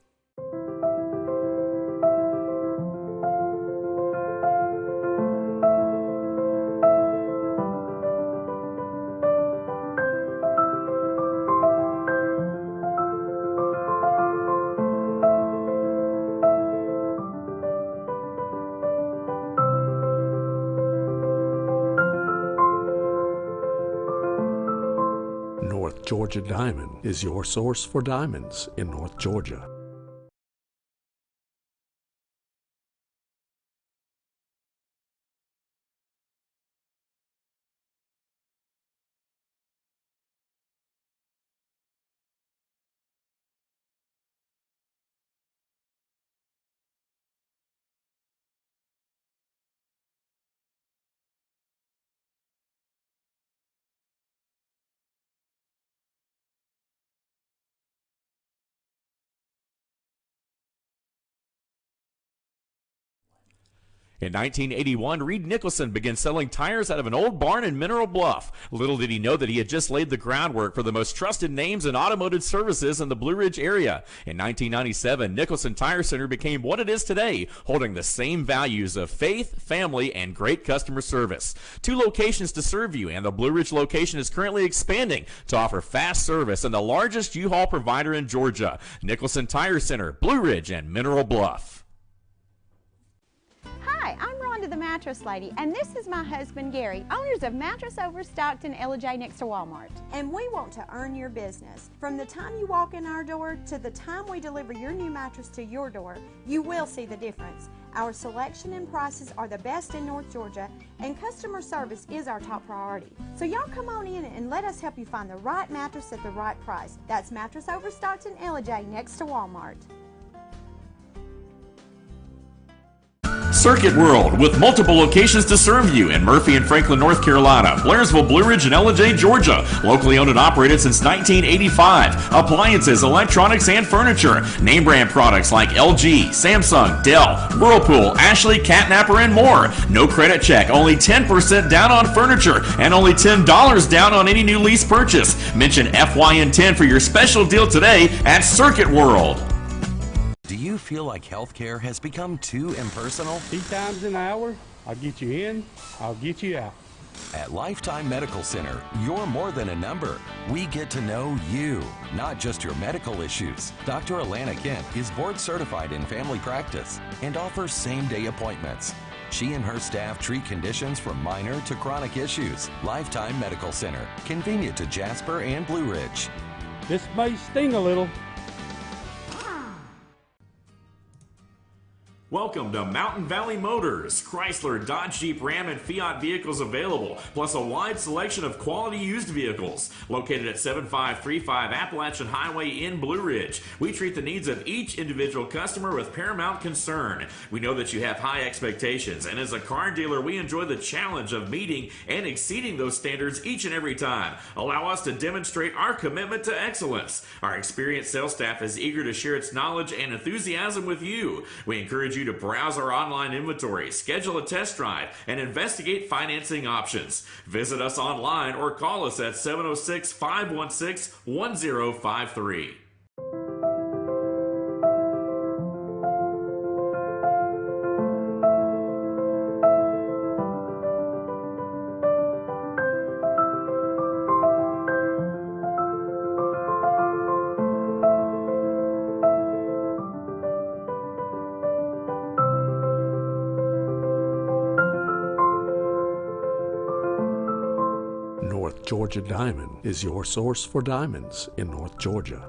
North Georgia Diamond is your source for diamonds in North Georgia. In 1981, Reed Nicholson began selling tires out of an old barn in Mineral Bluff. Little did he know that he had just laid the groundwork for the most trusted names in automotive services in the Blue Ridge area. In 1997, Nicholson Tire Center became what it is today, holding the same values of faith, family, and great customer service. 2 locations to serve you, and the Blue Ridge location is currently expanding to offer fast service and the largest U-Haul provider in Georgia. Nicholson Tire Center, Blue Ridge, and Mineral Bluff. Hi, I'm Rhonda the Mattress Lady, and this is my husband Gary, owners of Mattress Overstocked in J next to Walmart. And we want to earn your business. From the time you walk in our door to the time we deliver your new mattress to your door, you will see the difference. Our selection and prices are the best in North Georgia, and customer service is our top priority. So y'all come on in and let us help you find the right mattress at the right price. That's Mattress Overstocked in J next to Walmart. Circuit World, with multiple locations to serve you in Murphy and Franklin, North Carolina, Blairsville, Blue Ridge, and Ellijay, Georgia. Locally owned and operated since 1985. Appliances, electronics, and furniture. Name brand products like LG, Samsung, Dell, Whirlpool, Ashley, Catnapper, and more. No credit check, only 10% down on furniture, and only $10 down on any new lease purchase. Mention FYN10 for your special deal today at Circuit World. Do you feel like healthcare has become too impersonal? 3 times an hour, I'll get you in, I'll get you out. At Lifetime Medical Center, you're more than a number. We get to know you, not just your medical issues. Dr. Alana Kent is board certified in family practice and offers same-day appointments. She and her staff treat conditions from minor to chronic issues. Lifetime Medical Center, convenient to Jasper and Blue Ridge. This may sting a little. Welcome to Mountain Valley Motors. Chrysler, Dodge, Jeep, Ram, and Fiat vehicles available, plus a wide selection of quality used vehicles. Located at 7535 Appalachian Highway in Blue Ridge, we treat the needs of each individual customer with paramount concern. We know that you have high expectations, and as a car dealer, we enjoy the challenge of meeting and exceeding those standards each and every time. Allow us to demonstrate our commitment to excellence. Our experienced sales staff is eager to share its knowledge and enthusiasm with you. We encourage you to browse our online inventory, schedule a test drive, and investigate financing options. Visit us online or call us at 706-516-1053. North Georgia Diamond is your source for diamonds in North Georgia.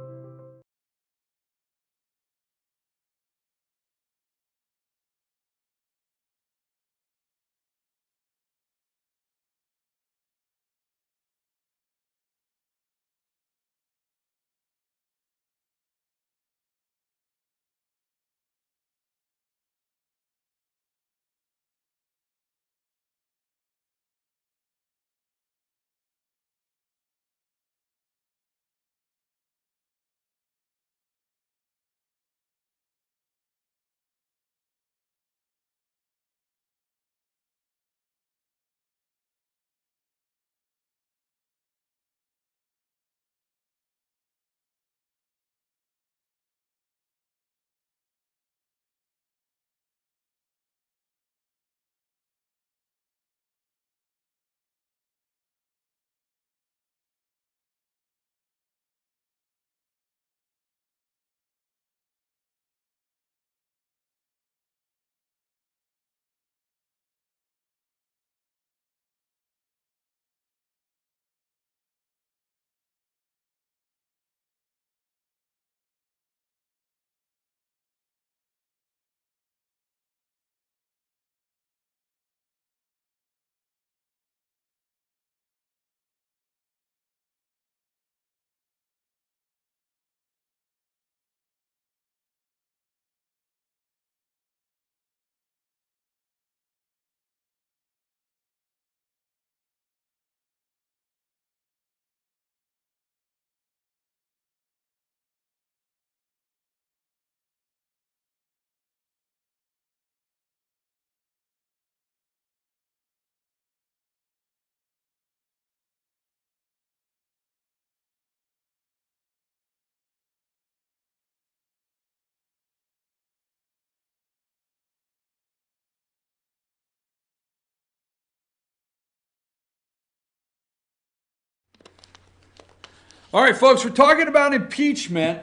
All right, folks, we're talking about impeachment,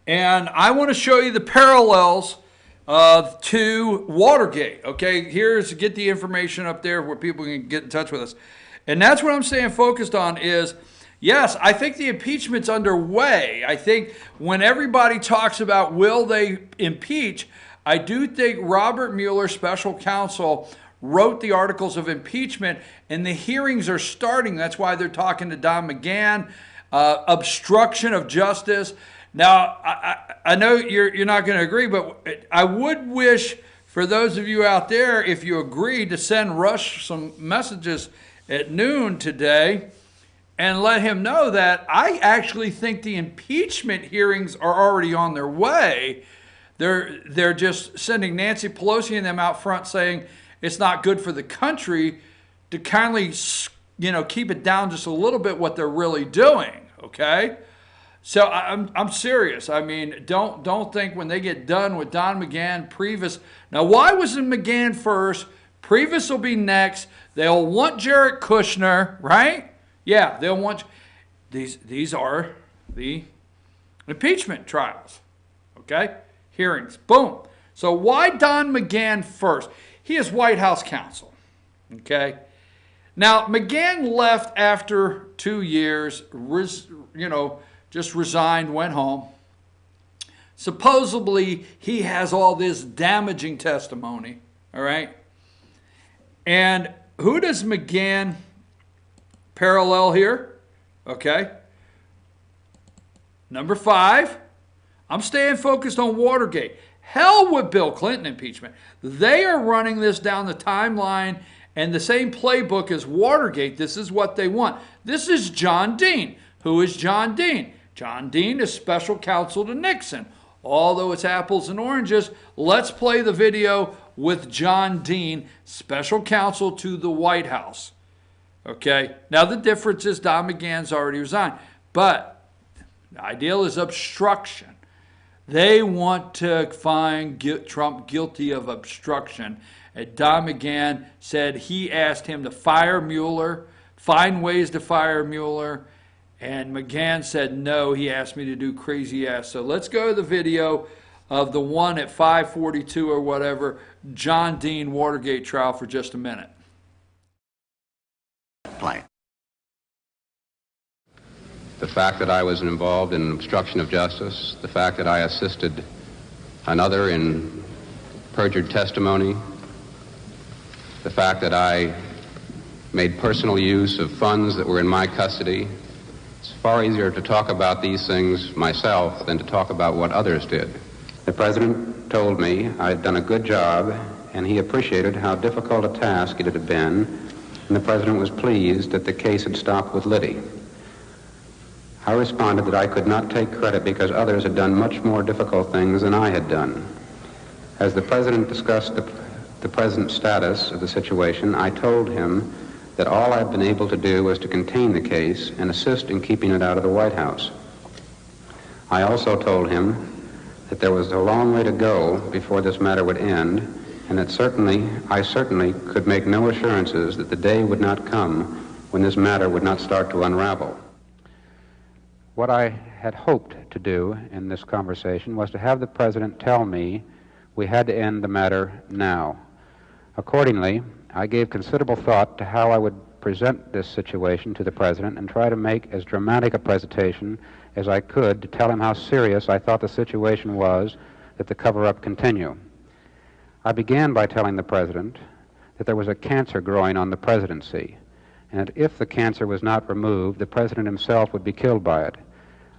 and I want to show you the parallels to Watergate. Okay, get the information up there where people can get in touch with us. And that's what I'm staying focused on is, yes, I think the impeachment's underway. I think when everybody talks about will they impeach, I do think Robert Mueller, special counsel, wrote the articles of impeachment, and the hearings are starting. That's why they're talking to Don McGahn. Obstruction of justice. Now, I know you're not going to agree, but I would wish for those of you out there, if you agree, to send Rush some messages at noon today and let him know that I actually think the impeachment hearings are already on their way. They're just sending Nancy Pelosi and them out front saying it's not good for the country to kindly, keep it down just a little bit what they're really doing. Okay, so I'm serious. I mean, don't think when they get done with Don McGahn, Priebus. Now, why was it McGahn first? Priebus will be next. They'll want Jared Kushner, right? Yeah, they'll want these are the impeachment trials. Okay, hearings. Boom. So why Don McGahn first? He is White House counsel. Okay. Now, McGahn left after 2 years, just resigned, went home. Supposedly, he has all this damaging testimony, all right? And who does McGahn parallel here? Okay. Number 5, I'm staying focused on Watergate. Hell with Bill Clinton impeachment. They are running this down the timeline and the same playbook as Watergate. This is what they want. This is John Dean. Who is John Dean? John Dean is special counsel to Nixon. Although it's apples and oranges, let's play the video with John Dean, special counsel to the White House. Okay, now the difference is Don McGahn's already resigned. But the ideal is obstruction. They want to find Trump guilty of obstruction. And Don McGahn said he asked him to fire Mueller, find ways to fire Mueller, and McGahn said no, he asked me to do crazy ass. So let's go to the video of the one at 5:42 or whatever, John Dean Watergate trial for just a minute. Play. The fact that I was involved in obstruction of justice, the fact that I assisted another in perjured testimony, the fact that I made personal use of funds that were in my custody. It's far easier to talk about these things myself than to talk about what others did. The President told me I'd done a good job, and he appreciated how difficult a task it had been, and the President was pleased that the case had stopped with Liddy. I responded that I could not take credit because others had done much more difficult things than I had done. As the President discussed the present status of the situation, I told him that all I'd been able to do was to contain the case and assist in keeping it out of the White House. I also told him that there was a long way to go before this matter would end, and that I certainly could make no assurances that the day would not come when this matter would not start to unravel. What I had hoped to do in this conversation was to have the President tell me we had to end the matter now. Accordingly, I gave considerable thought to how I would present this situation to the President and try to make as dramatic a presentation as I could to tell him how serious I thought the situation was that the cover-up continue. I began by telling the President that there was a cancer growing on the presidency, and that if the cancer was not removed, the President himself would be killed by it.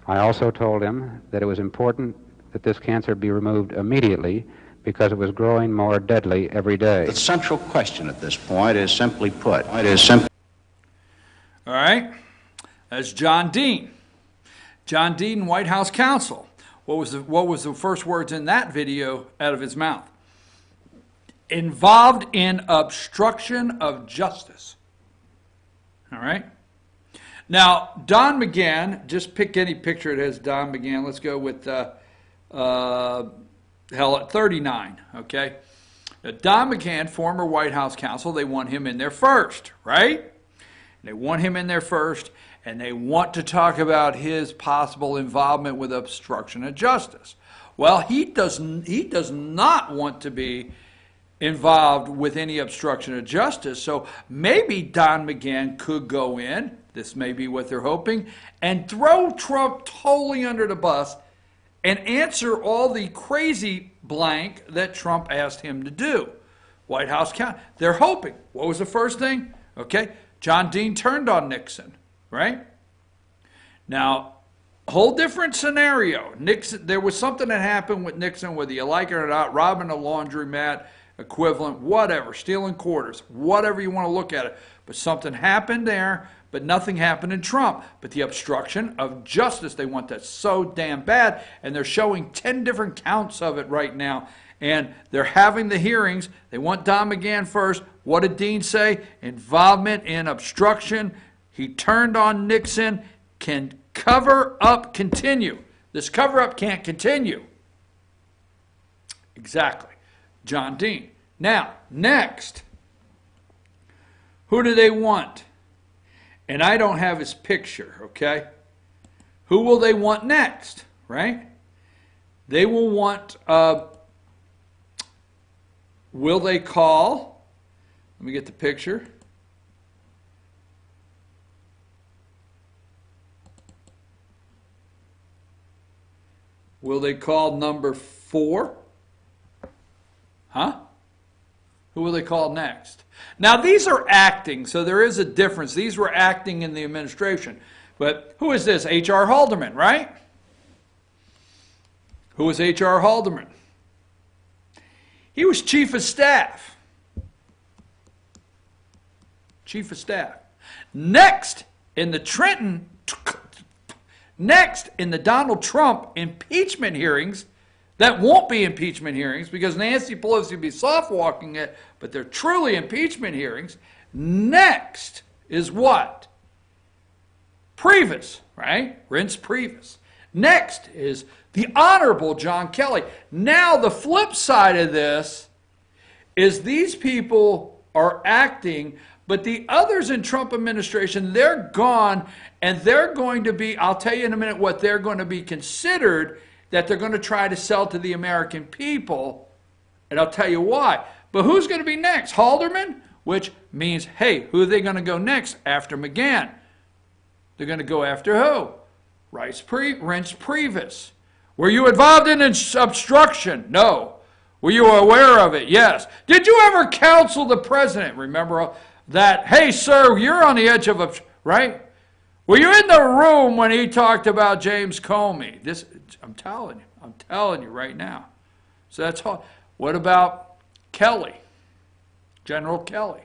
I also told him that it was important that this cancer be removed immediately because it was growing more deadly every day. The central question at this point is simply put. All right, that's John Dean. John Dean, White House counsel. What was the first words in that video out of his mouth? Involved in obstruction of justice. All right. Now, Don McGahn, just pick any picture that has Don McGahn. Let's go with, at 39, okay? Don McGahn, former White House counsel, they want him in there first, right? They want him in there first, and they want to talk about his possible involvement with obstruction of justice. Well, he does not want to be involved with any obstruction of justice, so maybe Don McGahn could go in, this may be what they're hoping, and throw Trump totally under the bus and answer all the crazy blank that Trump asked him to do. White House count. They're hoping. What was the first thing? Okay, John Dean turned on Nixon, right? Now, whole different scenario. Nixon, there was something that happened with Nixon, whether you like it or not, robbing a laundromat, equivalent, whatever, stealing quarters, whatever you want to look at it. But something happened there, but nothing happened in Trump. But the obstruction of justice, they want that so damn bad, and they're showing 10 different counts of it right now. And they're having the hearings. They want Don McGahn first. What did Dean say? Involvement in obstruction. He turned on Nixon. Can cover up continue? This cover up can't continue. Exactly. John Dean. Now, next, who do they want? And I don't have his picture, okay? Who will they want next, right? They will want, will they call? Let me get the picture. Will they call number 4? Huh? Who will they call next? Now, these are acting, so there is a difference. These were acting in the administration. But who is this? H.R. Haldeman, right? Who was H.R. Haldeman? He was chief of staff. Chief of staff. Next in the Donald Trump impeachment hearings, that won't be impeachment hearings because Nancy Pelosi will be soft-walking it, but they're truly impeachment hearings. Next is what? Priebus, right? Reince Priebus. Next is the Honorable John Kelly. Now, the flip side of this is these people are acting, but the others in Trump administration, they're gone, and they're going to be, I'll tell you in a minute what they're going to be considered that they're going to try to sell to the American people, and I'll tell you why. But who's going to be next? Haldeman? Which means, hey, who are they going to go next after McGahn? They're going to go after who? Reince Priebus. Were you involved in obstruction? No. Were you aware of it? Yes. Did you ever counsel the president? Remember that, hey, sir, you're on the edge of right? Were you in the room when he talked about James Comey? This, I'm telling you right now. So that's all. What about Kelly? General Kelly.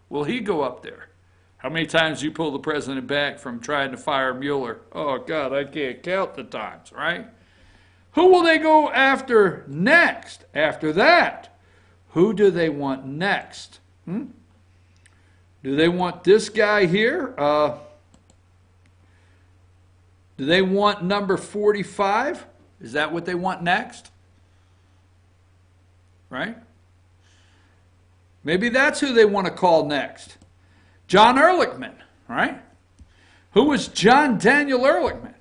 Will he go up there? How many times you pull the president back from trying to fire Mueller? Oh, God, I can't count the times, right? Who will they go after next? After that, who do they want next? Do they want this guy here? Do they want number 45? Is that what they want next? Right? Maybe that's who they want to call next. John Ehrlichman, right? Who was John Daniel Ehrlichman?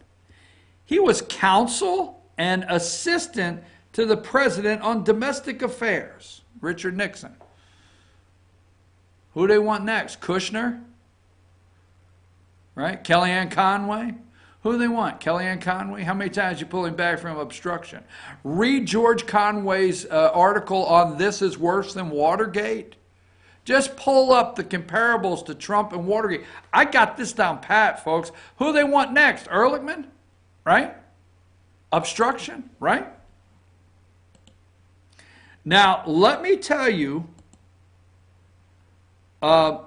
He was counsel and assistant to the president on domestic affairs, Richard Nixon. Who do they want next? Kushner? Right? Kellyanne Conway? Who do they want? Kellyanne Conway? How many times you pull him back from obstruction? Read George Conway's article on This Is Worse Than Watergate. Just pull up the comparables to Trump and Watergate. I got this down pat, folks. Who do they want next? Ehrlichman? Right? Obstruction? Right? Now, let me tell you, hold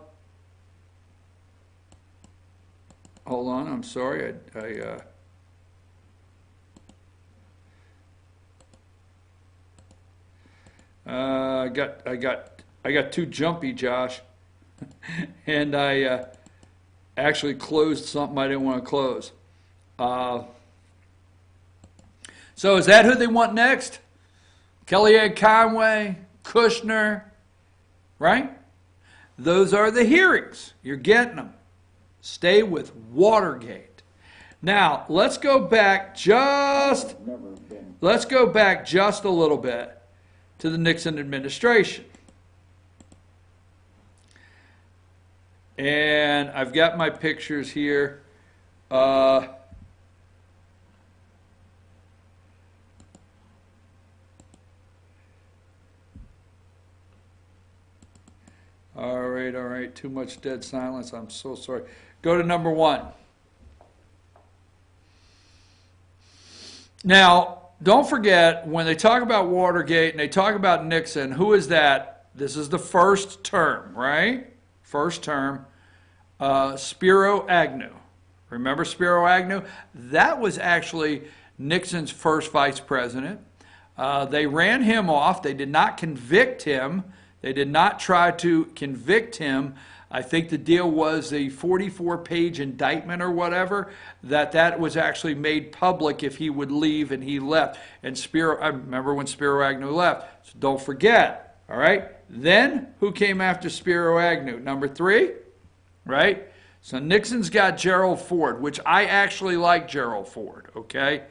on, I'm sorry. I got too jumpy, Josh, and I actually closed something I didn't want to close. So is that who they want next? Kellyanne Conway, Kushner, right? Those are the hearings. You're getting them. Stay with Watergate. Now, let's go back just a little bit to the Nixon administration. And I've got my pictures here. All right. Too much dead silence. I'm so sorry. Go to number 1. Now, don't forget, when they talk about Watergate and they talk about Nixon, who is that? This is the first term, right? First term. Spiro Agnew. Remember Spiro Agnew? That was actually Nixon's first vice president. They ran him off. They did not convict him. They did not try to convict him. I think the deal was a 44-page indictment or whatever, that was actually made public if he would leave, and he left. And I remember when Spiro Agnew left. So don't forget, all right? Then, who came after Spiro Agnew? Number 3, right? So Nixon's got Gerald Ford, which I actually like Gerald Ford, okay?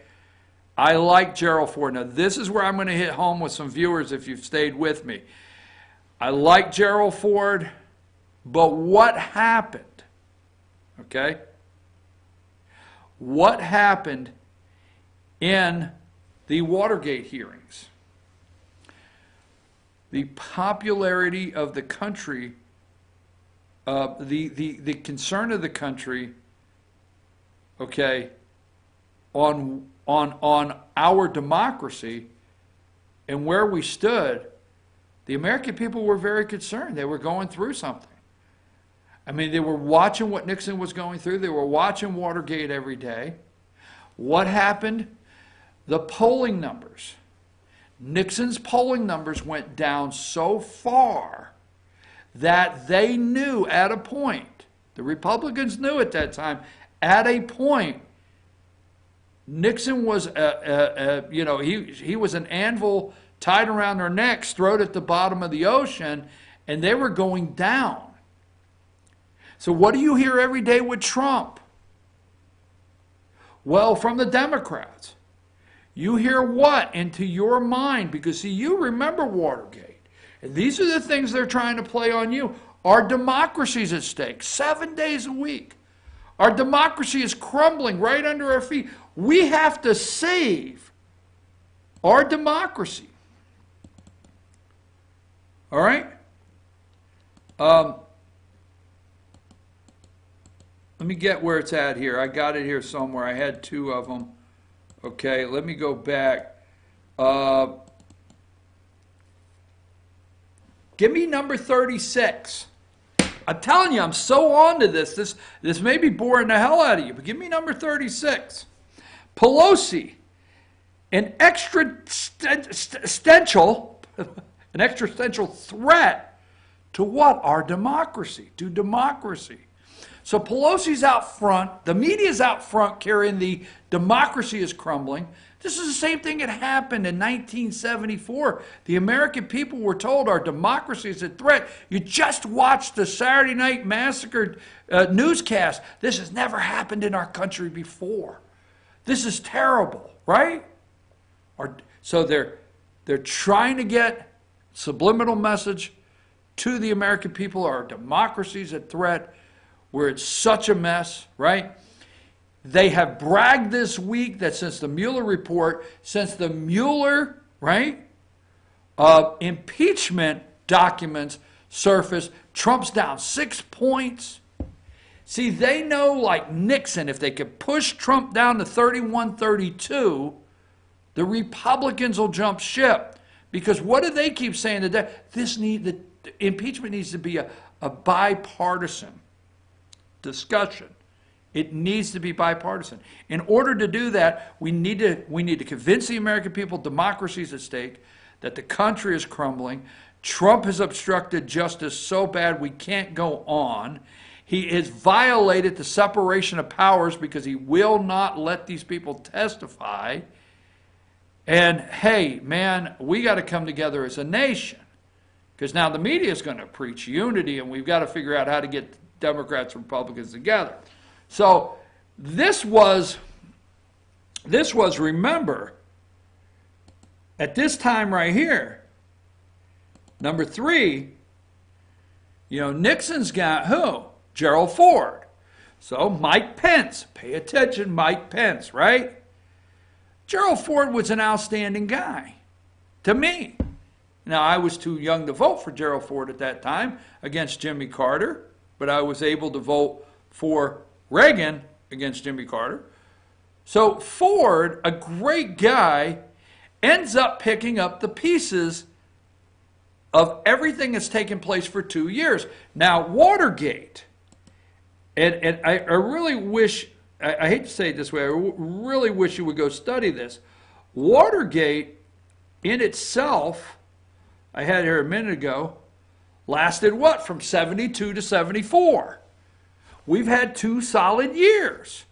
I like Gerald Ford. Now, this is where I'm going to hit home with some viewers if you've stayed with me. I like Gerald Ford, but what happened? Okay? What happened in the Watergate hearings? The popularity of the country, the concern of the country, okay, on our democracy and where we stood. The American people were very concerned. They were going through something. I mean, they were watching what Nixon was going through. They were watching Watergate every day. What happened? The polling numbers. Nixon's polling numbers went down so far that they knew at a point, the Republicans knew at that time, at a point, Nixon was, he was an anvil tied around their necks, thrown at the bottom of the ocean, and they were going down. So what do you hear every day with Trump? Well, from the Democrats. You hear what into your mind? Because, see, you remember Watergate. And these are the things they're trying to play on you. Our democracy's at stake 7 days a week. Our democracy is crumbling right under our feet. We have to save our democracy. All right? Let me get where it's at here. I got it here somewhere. I had 2 of them. Okay, let me go back. Give me number 36. I'm telling you, I'm so on to this. This may be boring the hell out of you, but give me number 36. Pelosi, an existential threat to what? Our democracy, to democracy. So Pelosi's out front, the media's out front carrying the democracy is crumbling. This is the same thing that happened in 1974. The American people were told our democracy is a threat. You just watched the Saturday Night Massacre newscast. This has never happened in our country before. This is terrible, right? So they're trying to get subliminal message to the American people. Our democracy is a threat. Where it's such a mess, right? They have bragged this week that since the Mueller report, since the Mueller, right, impeachment documents surfaced, Trump's down 6 points. See, they know, like Nixon, if they could push Trump down to 31-32, the Republicans will jump ship. Because what do they keep saying today? The impeachment needs to be a bipartisan discussion. It needs to be bipartisan. In order to do that, we need to convince the American people democracy is at stake, that the country is crumbling. Trump has obstructed justice so bad we can't go on. He has violated the separation of powers because he will not let these people testify. And hey, man, we got to come together as a nation. Because now the media is going to preach unity, and we've got to figure out how to get Democrats and Republicans together. So this was, remember, at this time right here, number 3, Nixon's got who? Gerald Ford. So Mike Pence, pay attention, Mike Pence, right? Gerald Ford was an outstanding guy to me. Now, I was too young to vote for Gerald Ford at that time against Jimmy Carter, but I was able to vote for Reagan against Jimmy Carter. So Ford, a great guy, ends up picking up the pieces of everything that's taken place for 2 years. Now, Watergate, and I really wish, I hate to say it this way, I really wish you would go study this. Watergate in itself, I had it here a minute ago, lasted what? From 72 to 74. We've had 2 solid years,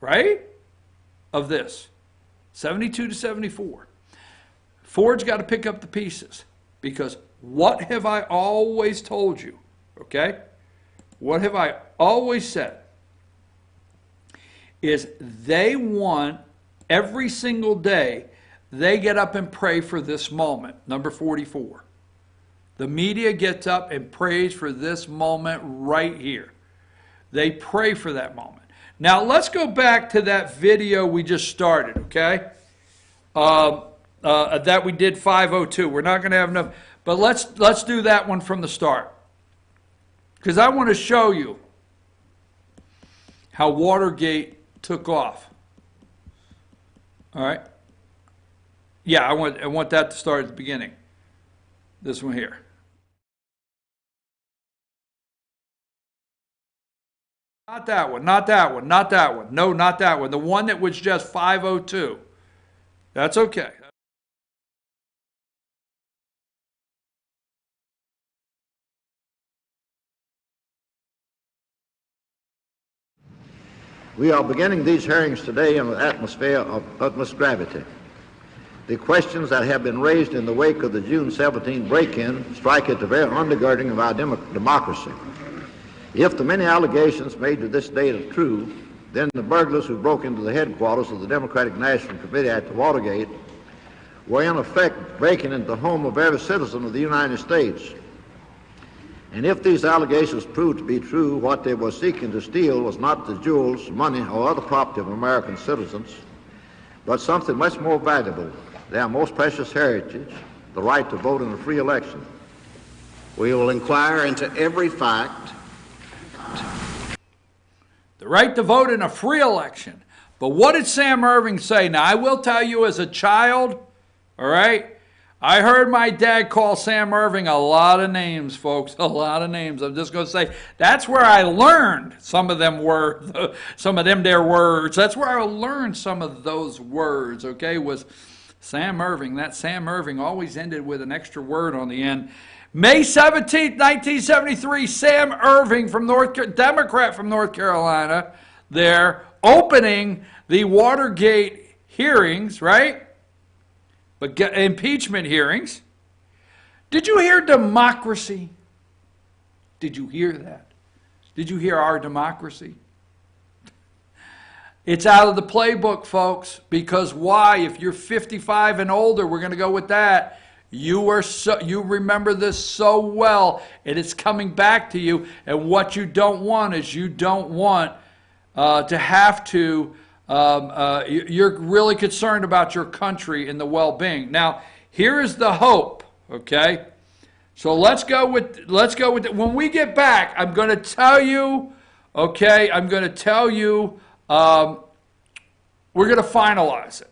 right, of this. 72 to 74. Ford's got to pick up the pieces, because what have I always told you, okay? What have I always said? Is they want every single day, they get up and pray for this moment, number 44. The media gets up and prays for this moment right here. They pray for that moment. Now, let's go back to that video we just started, okay? That we did 502. We're not going to have enough, but let's do that one from the start. Because I want to show you how Watergate took off. All right? Yeah, I want that to start at the beginning. This one here. Not that one, not that one, not that one. No, not that one. The one that was just 502. That's okay. We are beginning these hearings today in an atmosphere of utmost gravity. The questions that have been raised in the wake of the June 17 break-in strike at the very undergirding of our democracy. If the many allegations made to this date are true, then the burglars who broke into the headquarters of the Democratic National Committee at the Watergate were in effect breaking into the home of every citizen of the United States. And if these allegations proved to be true, what they were seeking to steal was not the jewels, money, or other property of American citizens, but something much more valuable, their most precious heritage, the right to vote in a free election. We will inquire into every fact. The right to vote in a free election. But what did Sam Irving say? Now, I will tell you, as a child, all right, I heard my dad call Sam Irving a lot of names, folks, a lot of names. I'm just going to say that's where I learned some of them words. That's where I learned some of those words, okay, was Sam Irving. That Sam Irving always ended with an extra word on the end. May 17th, 1973, Sam Irving, Democrat from North Carolina, there, opening the Watergate hearings, right? But impeachment hearings. Did you hear democracy? Did you hear that? Did you hear our democracy? It's out of the playbook, folks, because why? If you're 55 and older, we're going to go with that. You remember this so well, and it's coming back to you. And what you don't want is you don't want to have to. You're really concerned about your country and the well-being. Now, here is the hope. Okay, so let's go with it. When we get back, I'm going to tell you. Okay, I'm going to tell you. We're going to finalize it.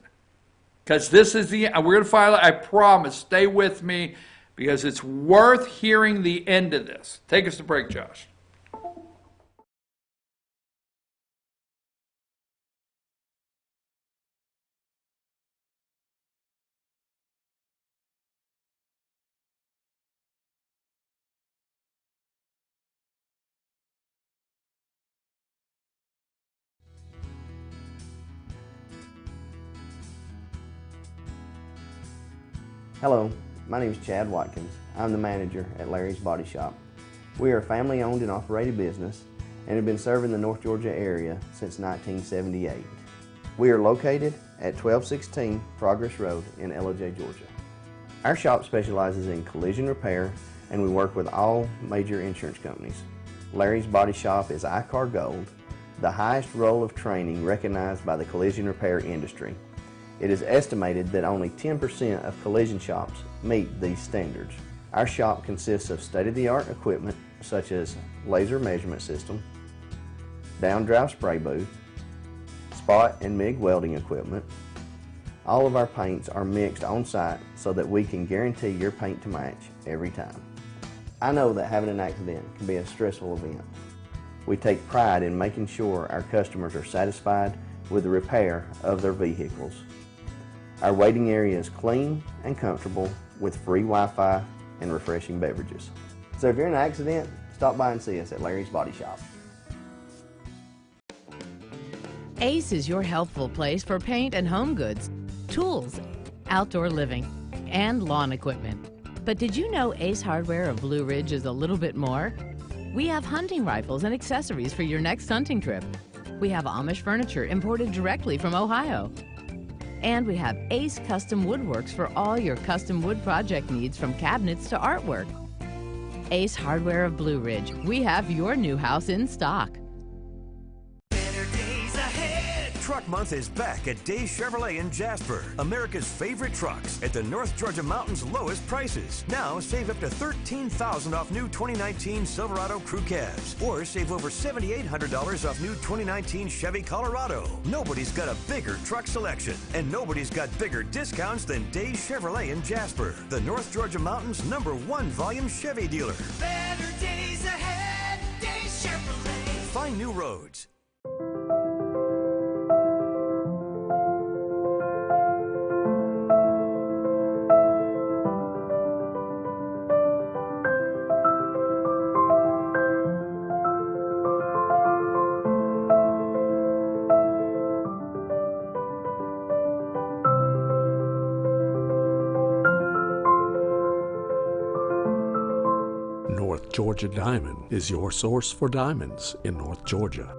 Because this is we're going to file it, I promise. Stay with me, because it's worth hearing the end of this. Take us to break, Josh. Hello, my name is Chad Watkins. I'm the manager at Larry's Body Shop. We are a family-owned and operated business and have been serving the North Georgia area since 1978. We are located at 1216 Progress Road in LJ, Georgia. Our shop specializes in collision repair and we work with all major insurance companies. Larry's Body Shop is ICAR Gold, the highest role of training recognized by the collision repair industry. It is estimated that only 10% of collision shops meet these standards. Our shop consists of state-of-the-art equipment such as laser measurement system, down-drive spray booth, spot and MIG welding equipment. All of our paints are mixed on-site so that we can guarantee your paint to match every time. I know that having an accident can be a stressful event. We take pride in making sure our customers are satisfied with the repair of their vehicles. Our waiting area is clean and comfortable with free Wi-Fi and refreshing beverages. So if you're in an accident, stop by and see us at Larry's Body Shop. Ace is your healthful place for paint and home goods, tools, outdoor living, and lawn equipment. But did you know Ace Hardware of Blue Ridge is a little bit more? We have hunting rifles and accessories for your next hunting trip. We have Amish furniture imported directly from Ohio. And we have Ace Custom Woodworks for all your custom wood project needs from cabinets to artwork. Ace Hardware of Blue Ridge, we have your new house in stock. Truck Month is back at Days Chevrolet in Jasper. America's favorite trucks at the North Georgia Mountains' lowest prices. Now save up to $13,000 off new 2019 Silverado Crew Cabs, or save over $7,800 off new 2019 Chevy Colorado. Nobody's got a bigger truck selection, and nobody's got bigger discounts than Days Chevrolet in Jasper, the North Georgia Mountains' #1 volume Chevy dealer. Better days ahead, Days Chevrolet. Find new roads. North Georgia Diamond is your source for diamonds in North Georgia.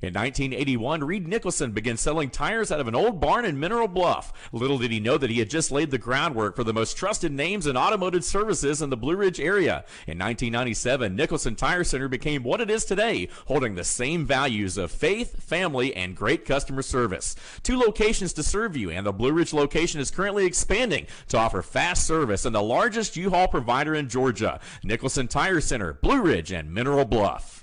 In 1981, Reed Nicholson began selling tires out of an old barn in Mineral Bluff. Little did he know that he had just laid the groundwork for the most trusted names in automotive services in the Blue Ridge area. In 1997, Nicholson Tire Center became what it is today, holding the same values of faith, family, and great customer service. 2 locations to serve you, and the Blue Ridge location is currently expanding to offer fast service and the largest U-Haul provider in Georgia. Nicholson Tire Center, Blue Ridge, and Mineral Bluff.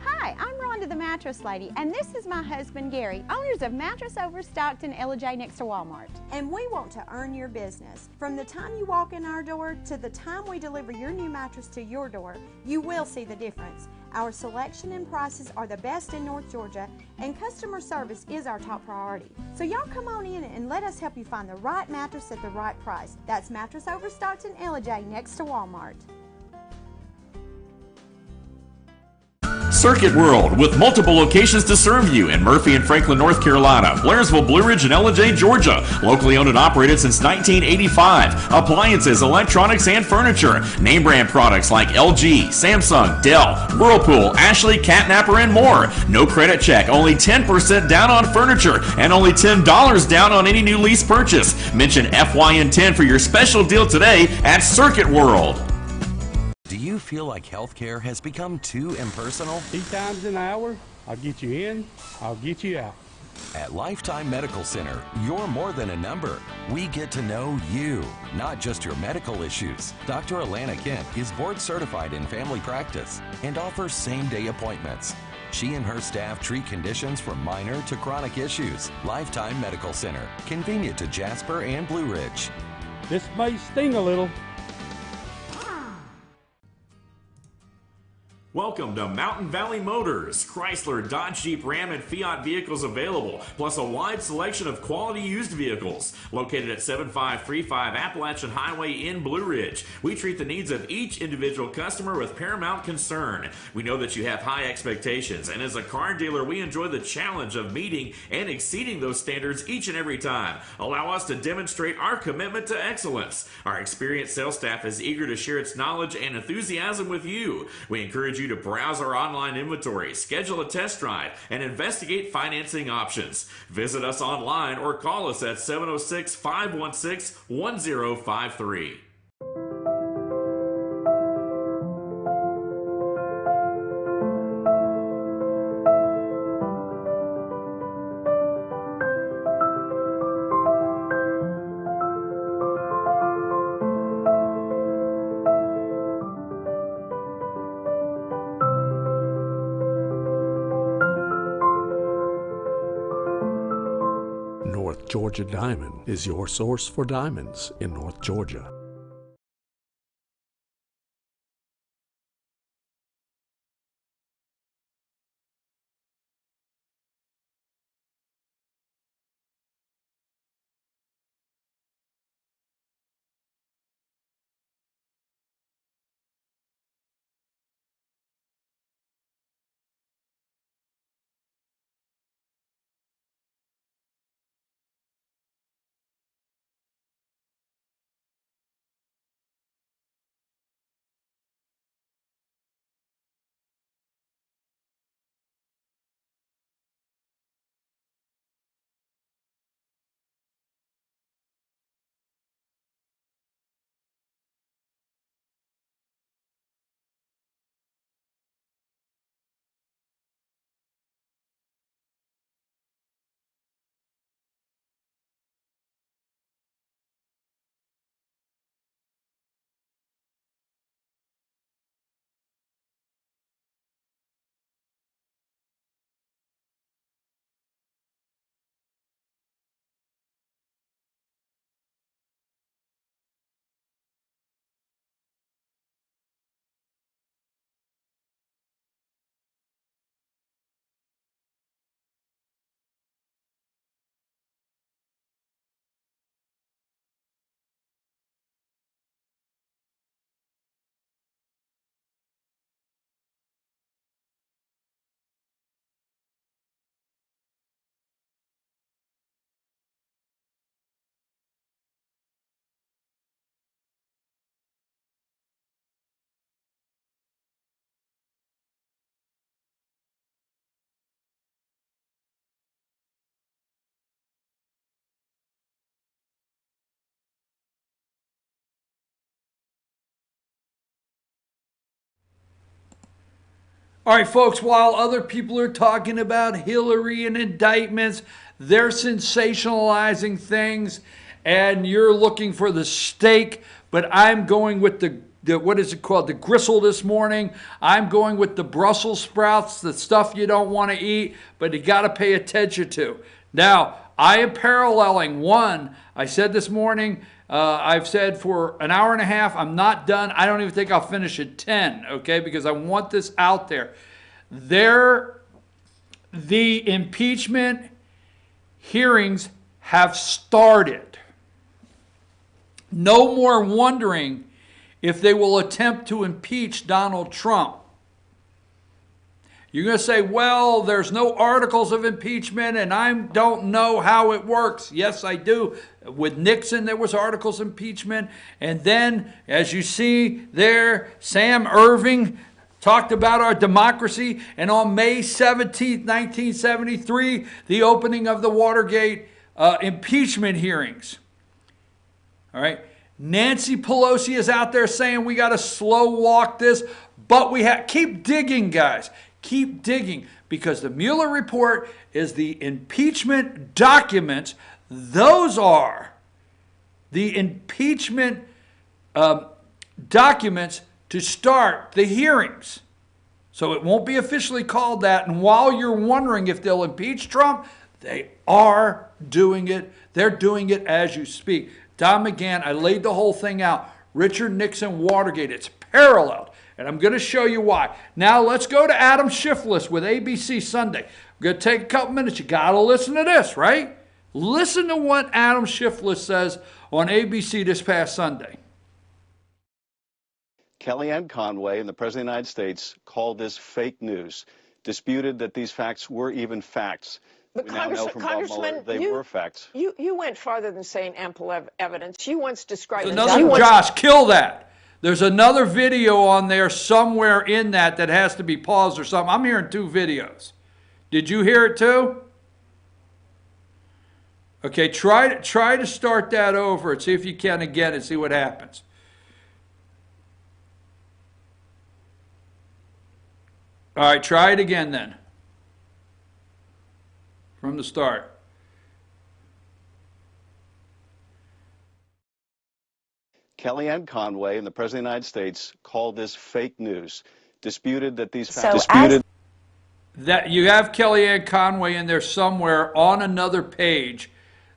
Hi, I'm Rhonda the Mattress Lady, and this is my husband Gary, owners of Mattress Overstocked in LJ next to Walmart. And we want to earn your business. From the time you walk in our door to the time we deliver your new mattress to your door, you will see the difference. Our selection and prices are the best in North Georgia, and customer service is our top priority. So y'all come on in and let us help you find the right mattress at the right price. That's Mattress Overstocked in LJ next to Walmart. Circuit World, with multiple locations to serve you in Murphy and Franklin, North Carolina, Blairsville, Blue Ridge, and LJ, Georgia. Locally owned and operated since 1985. Appliances, electronics, and furniture. Name brand products like LG, Samsung, Dell, Whirlpool, Ashley, Catnapper, and more. No credit check, only 10% down on furniture, and only $10 down on any new lease purchase. Mention FYN10 for your special deal today at Circuit World. Do you feel like healthcare has become too impersonal? 3 times an hour, I'll get you in, I'll get you out. At Lifetime Medical Center, you're more than a number. We get to know you, not just your medical issues. Dr. Alana Kent is board certified in family practice and offers same-day appointments. She and her staff treat conditions from minor to chronic issues. Lifetime Medical Center, convenient to Jasper and Blue Ridge. This may sting a little. Welcome to Mountain Valley Motors. Chrysler, Dodge, Jeep, Ram, and Fiat vehicles available, plus a wide selection of quality used vehicles. Located at 7535 Appalachian Highway in Blue Ridge, we treat the needs of each individual customer with paramount concern. We know that you have high expectations, and as a car dealer, we enjoy the challenge of meeting and exceeding those standards each and every time. Allow us to demonstrate our commitment to excellence. Our experienced sales staff is eager to share its knowledge and enthusiasm with you. We encourage you to browse our online inventory, schedule a test drive, and investigate financing options. Visit us online or call us at 706-516-1053. North Georgia Diamond is your source for diamonds in North Georgia. All right, folks, while other people are talking about Hillary and indictments, they're sensationalizing things, and you're looking for the steak, but I'm going with the what is it called? The gristle this morning. I'm going with the Brussels sprouts, the stuff you don't want to eat, but you got to pay attention to. Now, I am paralleling one. I said this morning, I've said for an hour and a half, I'm not done. I don't even think I'll finish at 10, okay, because I want this out there. The impeachment hearings have started. No more wondering if they will attempt to impeach Donald Trump. You're going to say, well, there's no articles of impeachment and I don't know how it works. Yes, I do. With Nixon, there was articles of impeachment. And then, as you see there, Sam Irving talked about our democracy. And on May 17th, 1973, the opening of the Watergate impeachment hearings. All right. Nancy Pelosi is out there saying we got to slow walk this, but we keep digging, guys. Keep digging, because the Mueller report is the impeachment documents. Those are the impeachment documents to start the hearings. So it won't be officially called that. And while you're wondering if they'll impeach Trump, they are doing it. They're doing it as you speak. Don McGahn, I laid the whole thing out. Richard Nixon, Watergate. It's paralleled. And I'm going to show you why. Now let's go to Adam Shifless with ABC Sunday. I'm going to take a couple minutes. You got to listen to this, right? Listen to what Adam Shifless says on ABC this past Sunday. Kellyanne Conway and the President of the United States called this fake news, disputed that these facts were even facts. But we now know from Bob Mueller they were facts. You went farther than saying ample evidence. You once described... Josh, kill that. There's another video on there somewhere in that has to be paused or something. I'm hearing 2 videos. Did you hear it too? Okay, try to start that over and see if you can again and see what happens. All right, try it again then. From the start. Kellyanne Conway and the President of the United States called this fake news, disputed that these facts... That you have Kellyanne Conway in there somewhere on another page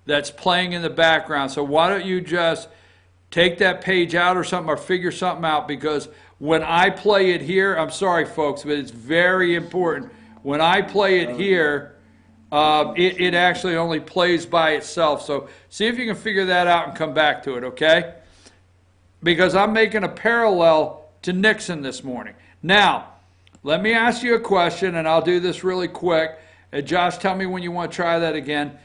that's playing in the background. So why don't you just take that page out or something, or figure something out, because when I play it here, I'm sorry folks, but it's very important. When I play it here, it actually only plays by itself. So see if you can figure that out and come back to it, okay? Because I'm making a parallel to Nixon this morning. Now, let me ask you a question, and I'll do this really quick. Josh, tell me when you want to try that again.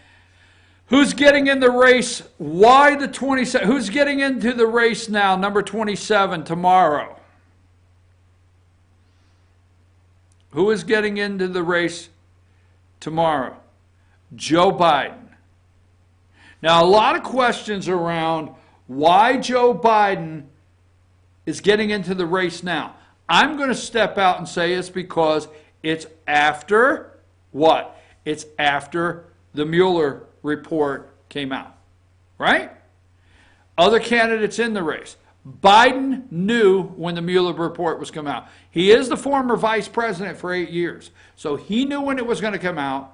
Who's getting in the race? Why the 27? Who's getting into the race now, number 27, tomorrow? Who is getting into the race tomorrow? Joe Biden. Now, a lot of questions around why Joe Biden is getting into the race now. I'm going to step out and say it's because it's after what? It's after the Mueller report came out, right? Other candidates in the race. Biden knew when the Mueller report was coming out. He is the former vice president for 8 years, so he knew when it was going to come out.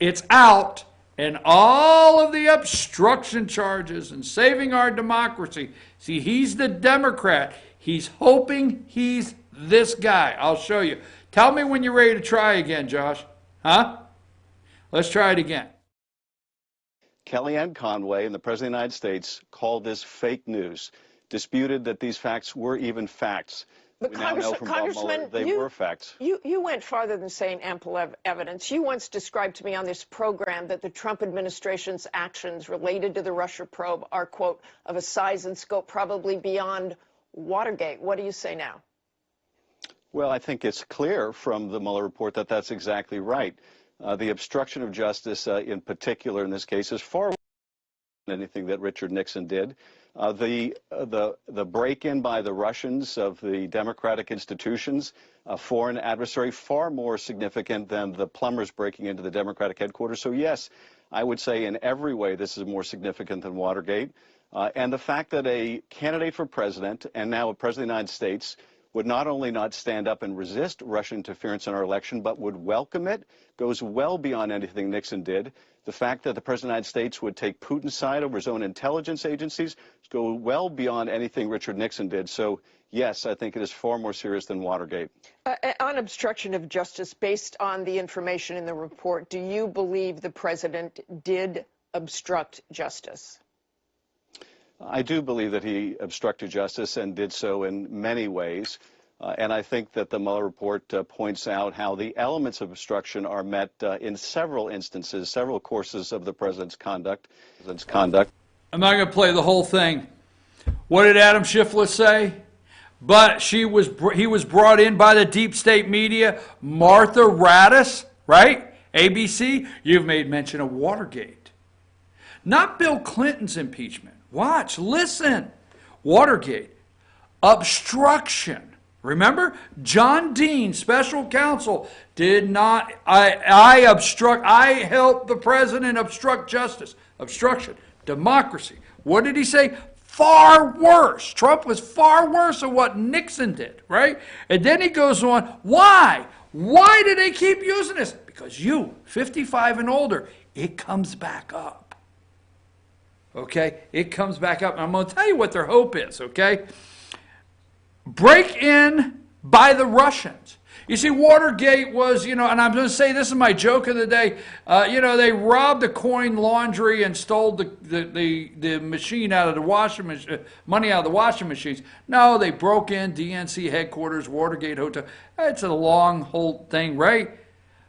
It's out, and all of the obstruction charges and saving our democracy. See, he's the Democrat. He's hoping he's this guy. I'll show you. Tell me when you're ready to try again, Josh. Huh? Let's try it again. Kellyanne Conway and the President of the United States called this fake news, disputed that these facts were even facts. But we now know from Bob Mueller they were facts. You went farther than saying ample evidence. You once described to me on this program that the Trump administration's actions related to the Russia probe are, quote, of a size and scope probably beyond Watergate. What do you say now? Well, I think it's clear from the Mueller report that that's exactly right. The obstruction of justice in particular in this case is far worse than anything that Richard Nixon did. The break-in by the Russians of the democratic institutions, a foreign adversary, far more significant than the plumbers breaking into the Democratic headquarters. So yes, I would say in every way this is more significant than Watergate. And the fact that a candidate for president and now a president of the United States would not only not stand up and resist Russian interference in our election, but would welcome it, goes well beyond anything Nixon did. The fact that the President of the United States would take Putin's side over his own intelligence agencies go well beyond anything Richard Nixon did. So, yes, I think it is far more serious than Watergate. On obstruction of justice, based on the information in the report, do you believe the president did obstruct justice? I do believe that he obstructed justice and did so in many ways. And I think that the Mueller report points out how the elements of obstruction are met in several instances, several courses of the president's conduct. I'm not going to play the whole thing. What did Adam Shifless say? But he was brought in by the deep state media. Martha Raddatz, right? ABC, you've made mention of Watergate. Not Bill Clinton's impeachment. Watch, listen. Watergate, obstruction, Remember, John Dean, special counsel, did not, I helped the president obstruct justice, obstruction, democracy. What did he say? Far worse. Trump was far worse than what Nixon did, right? And then he goes on, why? Why do they keep using this? Because you, 55 and older, it comes back up. Okay? It comes back up. And I'm going to tell you what their hope is, okay? Break in by the Russians. You see, Watergate was, and I'm going to say this is my joke of the day. They robbed the coin laundry and stole the machine out of the washing machine, money out of the washing machines. No, they broke in DNC headquarters, Watergate Hotel. It's a long whole thing, right?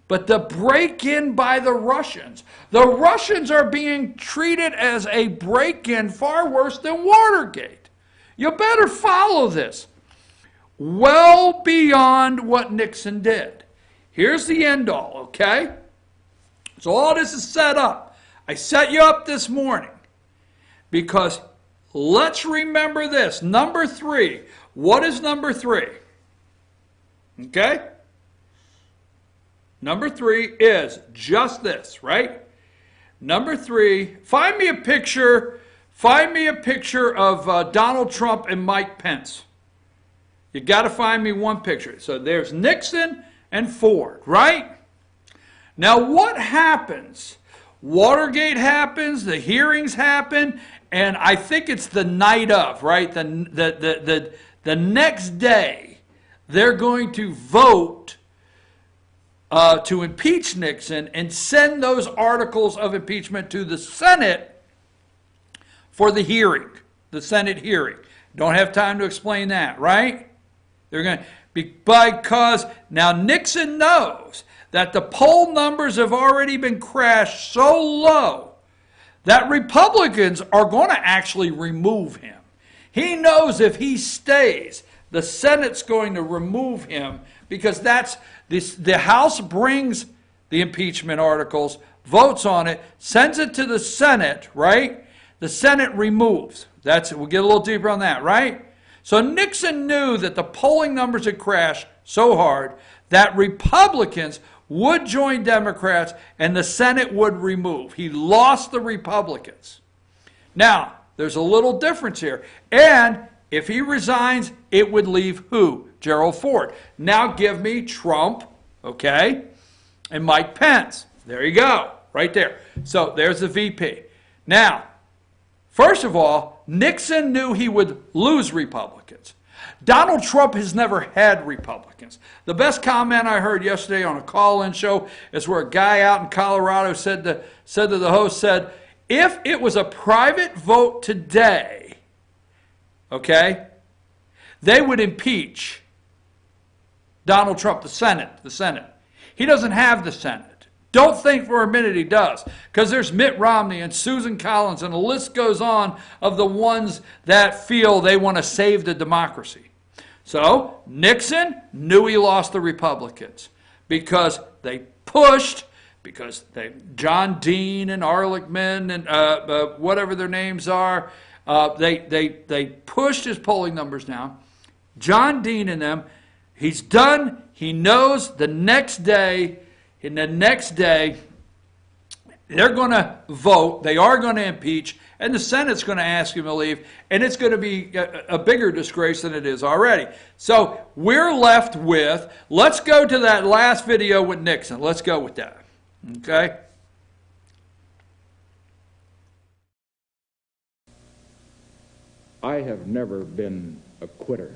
But the break-in by the Russians are being treated as a break-in far worse than Watergate. You better follow this. Well beyond what Nixon did. Here's the end all, okay? So all this is set up. I set you up this morning because let's remember this. Number 3. What is number 3? Okay? Number 3 is just this, right? Number 3, find me a picture of Donald Trump and Mike Pence. You got to find me one picture. So there's Nixon and Ford, right? Now what happens? Watergate happens, the hearings happen, and I think it's the night of, right? The next day, they're going to vote to impeach Nixon and send those articles of impeachment to the Senate for the hearing, the Senate hearing. Don't have time to explain that, right? They're going to because now Nixon knows that the poll numbers have already been crashed so low that Republicans are going to actually remove him. He knows if he stays, the Senate's going to remove him because that's the House brings the impeachment articles, votes on it, sends it to the Senate, right? The Senate removes. We'll get a little deeper on that, right? So Nixon knew that the polling numbers had crashed so hard that Republicans would join Democrats and the Senate would remove. He lost the Republicans. Now, there's a little difference here. And if he resigns, it would leave who? Gerald Ford. Now give me Trump, okay, and Mike Pence. There you go, right there. So there's the VP. Now, first of all, Nixon knew he would lose Republicans. Donald Trump has never had Republicans. The best comment I heard yesterday on a call-in show is where a guy out in Colorado said to the host, if it was a private vote today, okay, they would impeach Donald Trump, the Senate. He doesn't have the Senate. Don't think for a minute he does, because there's Mitt Romney and Susan Collins, and the list goes on of the ones that feel they want to save the democracy. So Nixon knew he lost the Republicans because they pushed, John Dean and Ehrlichman and whatever their names are, they pushed his polling numbers down. John Dean and them, he's done. He knows the next day. And the next day, they're going to vote, they are going to impeach, and the Senate's going to ask him to leave, and it's going to be a bigger disgrace than it is already. So we're left with, let's go to that last video with Nixon. Let's go with that, okay? I have never been a quitter.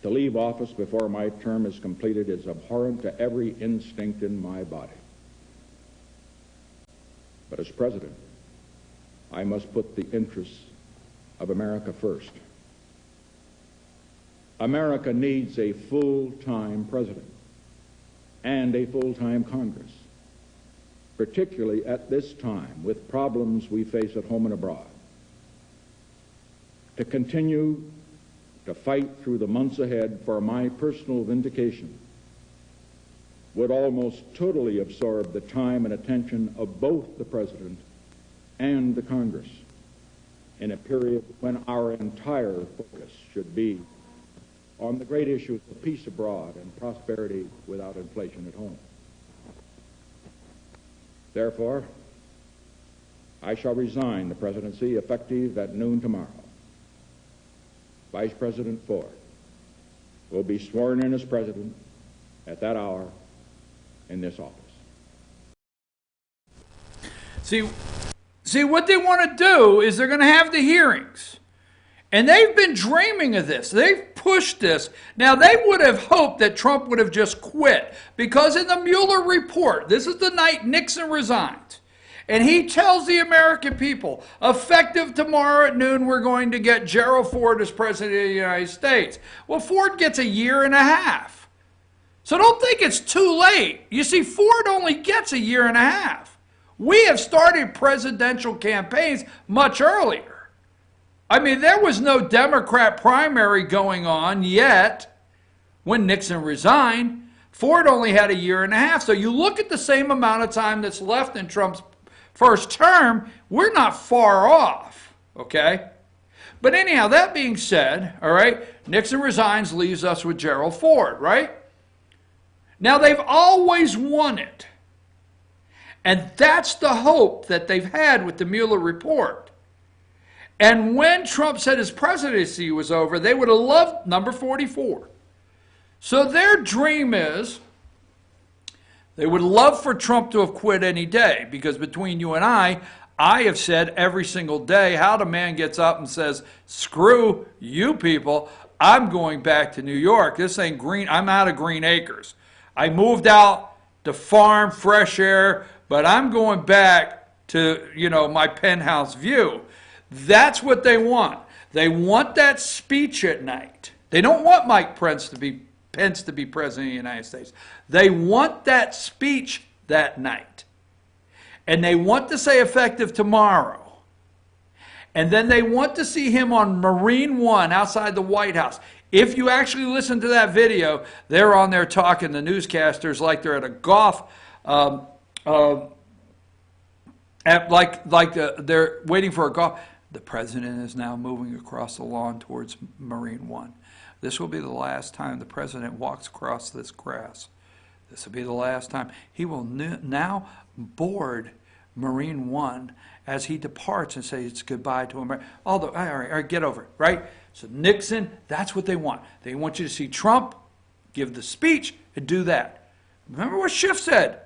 To leave office before my term is completed is abhorrent to every instinct in my body. But as president, I must put the interests of America first. America needs a full-time president and a full-time Congress, particularly at this time with problems we face at home and abroad, to continue to fight through the months ahead for my personal vindication would almost totally absorb the time and attention of both the President and the Congress in a period when our entire focus should be on the great issues of peace abroad and prosperity without inflation at home. Therefore, I shall resign the presidency effective at noon tomorrow. Vice President Ford will be sworn in as president at that hour in this office. See, what they want to do is they're going to have the hearings. And they've been dreaming of this. They've pushed this. Now, they would have hoped that Trump would have just quit. Because in the Mueller report, this is the night Nixon resigned. And he tells the American people, effective tomorrow at noon, we're going to get Gerald Ford as president of the United States. Well, Ford gets a year and a half. So don't think it's too late. You see, Ford only gets a year and a half. We have started presidential campaigns much earlier. I mean, there was no Democrat primary going on yet when Nixon resigned. Ford only had a year and a half. So you look at the same amount of time that's left in Trump's first term, we're not far off, okay? But anyhow, that being said, all right, Nixon resigns, leaves us with Gerald Ford, right? Now, they've always wanted, and that's the hope that they've had with the Mueller report. And when Trump said his presidency was over, they would have loved number 44. So their dream is, they would love for Trump to have quit any day, because between you and I have said every single day how the man gets up and says, screw you people, I'm going back to New York. This ain't green, I'm out of Green Acres. I moved out to farm, fresh air, but I'm going back to, my penthouse view. That's what they want. They want that speech at night. They don't want Mike Pence to be president of the United States. They want that speech that night. And they want to say effective tomorrow. And then they want to see him on Marine One outside the White House. If you actually listen to that video, they're on there talking, the newscasters, like they're at a golf, they're waiting for a golf. The president is now moving across the lawn towards Marine One. This will be the last time the president walks across this grass. This will be the last time. He will now board Marine One as he departs and say it's goodbye to America. Although, all right, get over it, right? So Nixon, that's what they want. They want you to see Trump, give the speech, and do that. Remember what Schiff said.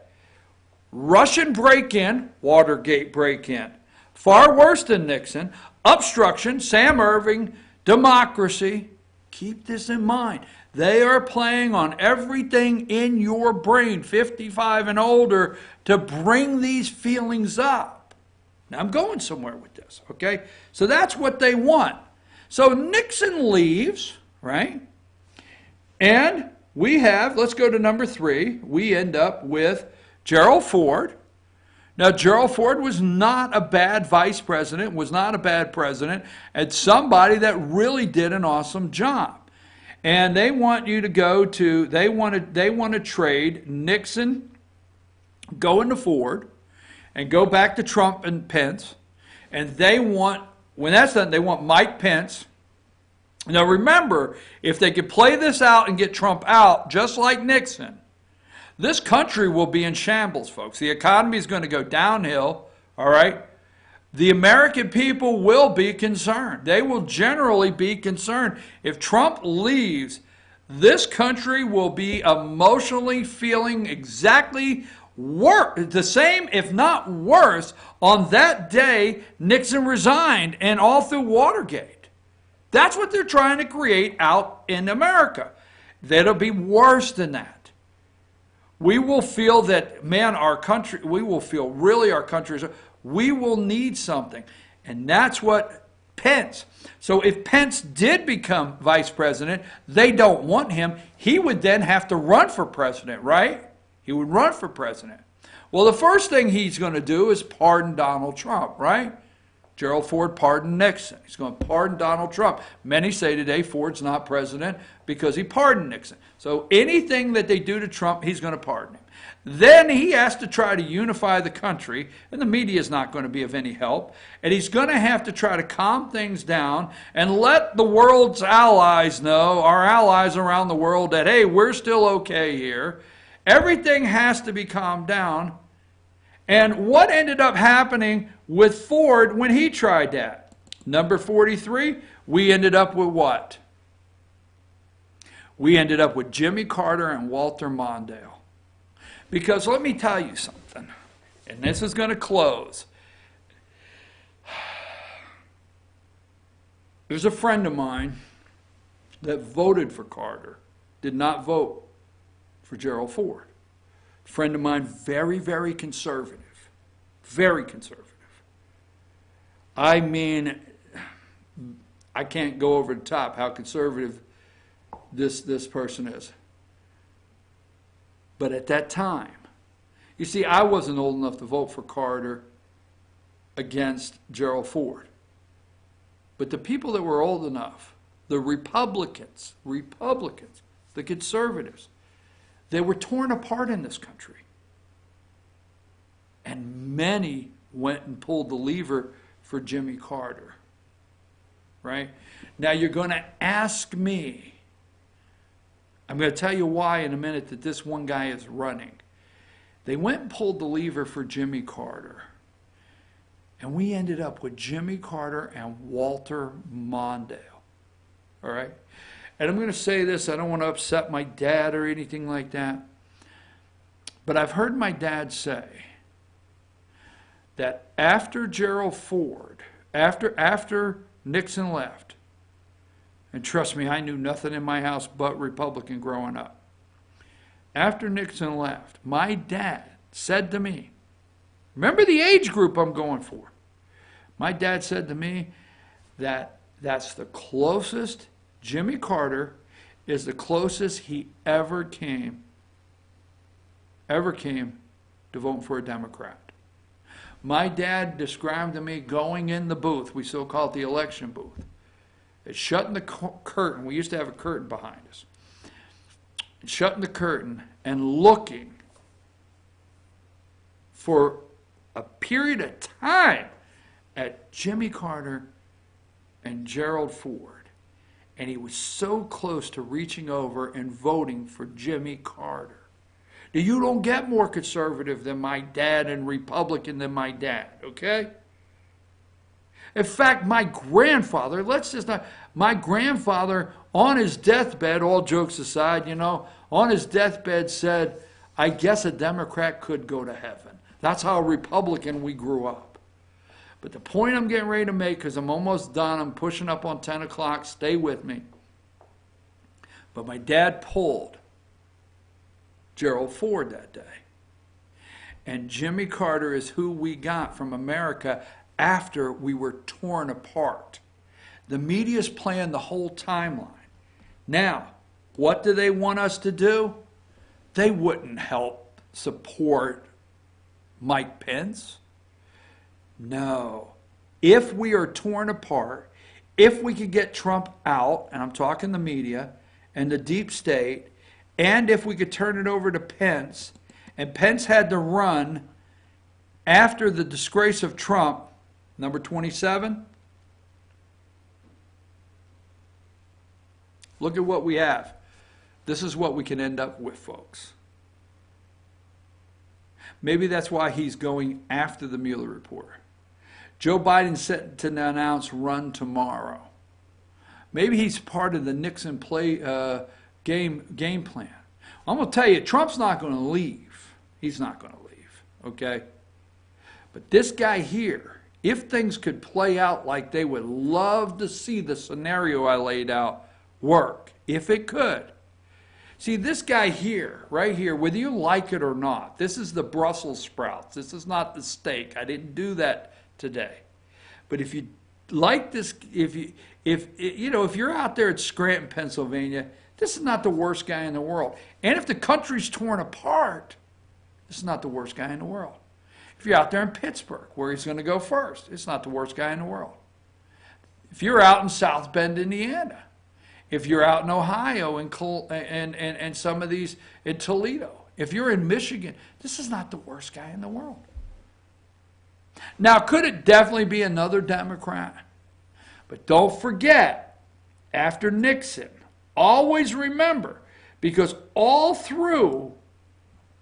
Russian break-in, Watergate break-in. Far worse than Nixon. Obstruction, Sam Irving, democracy. Keep this in mind. They are playing on everything in your brain, 55 and older, to bring these feelings up. Now, I'm going somewhere with this, okay? So that's what they want. So Nixon leaves, right? And we have, let's go to number 3. We end up with Gerald Ford. Now, Gerald Ford was not a bad vice president, was not a bad president, and somebody that really did an awesome job. And they want you to go to, they want to trade Nixon going to Ford and go back to Trump and Pence. And they want, when that's done, they want Mike Pence. Now remember, if they could play this out and get Trump out, just like Nixon, this country will be in shambles, folks. The economy is going to go downhill, all right? The American people will be concerned. They will generally be concerned. If Trump leaves, this country will be emotionally feeling exactly the same, if not worse, on that day Nixon resigned and all through Watergate. That's what they're trying to create out in America. That'll be worse than that. We will feel that, man, our country, we will feel really our country is, we will need something. And that's what Pence. So if Pence did become vice president, they don't want him. He would then have to run for president, right? He would run for president. Well, the first thing he's going to do is pardon Donald Trump, right? Gerald Ford pardoned Nixon. He's going to pardon Donald Trump. Many say today Ford's not president because he pardoned Nixon. So anything that they do to Trump, he's going to pardon him. Then he has to try to unify the country, and the media is not going to be of any help. And he's going to have to try to calm things down and let the world's allies know, our allies around the world, that, hey, we're still okay here. Everything has to be calmed down. And what ended up happening with Ford when he tried that? Number 43, we ended up with what? We ended up with Jimmy Carter and Walter Mondale. Because let me tell you something, and this is going to close. There's a friend of mine that voted for Carter, did not vote for Gerald Ford. A friend of mine, very, very conservative. Very conservative. I mean, I can't go over the top how conservative this person is. But at that time, you see, I wasn't old enough to vote for Carter against Gerald Ford. But the people that were old enough, the Republicans, the conservatives, they were torn apart in this country. And many went and pulled the lever for Jimmy Carter. Right? Now you're going to ask me, I'm going to tell you why in a minute that this one guy is running. They went and pulled the lever for Jimmy Carter. And we ended up with Jimmy Carter and Walter Mondale. All right? And I'm going to say this, I don't want to upset my dad or anything like that. But I've heard my dad say that after Gerald Ford, after Nixon left, and trust me, I knew nothing in my house but Republican growing up. After Nixon left, my dad said to me, remember the age group I'm going for. My dad said to me that that's the closest, Jimmy Carter is the closest he ever came to voting for a Democrat. My dad described to me going in the booth, we still call it the election booth, it's shutting the curtain. We used to have a curtain behind us. Shutting the curtain and looking for a period of time at Jimmy Carter and Gerald Ford. And he was so close to reaching over and voting for Jimmy Carter. Now, you don't get more conservative than my dad and Republican than my dad, okay? In fact, my grandfather, my grandfather on his deathbed, all jokes aside, on his deathbed said, I guess a Democrat could go to heaven. That's how Republican we grew up. But the point I'm getting ready to make, because I'm almost done, I'm pushing up on 10 o'clock, stay with me. But my dad pulled Gerald Ford that day. And Jimmy Carter is who we got from America after we were torn apart. The media's playing the whole timeline. Now, what do they want us to do? They wouldn't help support Mike Pence. No. If we are torn apart, if we could get Trump out, and I'm talking the media and the deep state, and if we could turn it over to Pence, and Pence had to run after the disgrace of Trump, number 27, look at what we have. This is what we can end up with, folks. Maybe that's why he's going after the Mueller report. Joe Biden's set to announce run tomorrow. Maybe he's part of the Nixon game plan. I'm going to tell you, Trump's not going to leave. He's not going to leave, okay? But this guy here, if things could play out like they would love to see the scenario I laid out work, if it could. See, this guy here, right here, whether you like it or not, this is the Brussels sprouts. This is not the steak. I didn't do that today. But if you like this, if you're out there at Scranton, Pennsylvania, this is not the worst guy in the world. And if the country's torn apart, this is not the worst guy in the world. If you're out there in Pittsburgh, where he's going to go first, it's not the worst guy in the world. If you're out in South Bend, Indiana, if you're out in Ohio and some of these in Toledo, if you're in Michigan, this is not the worst guy in the world. Now, could it definitely be another Democrat? But don't forget, after Nixon, always remember, because all through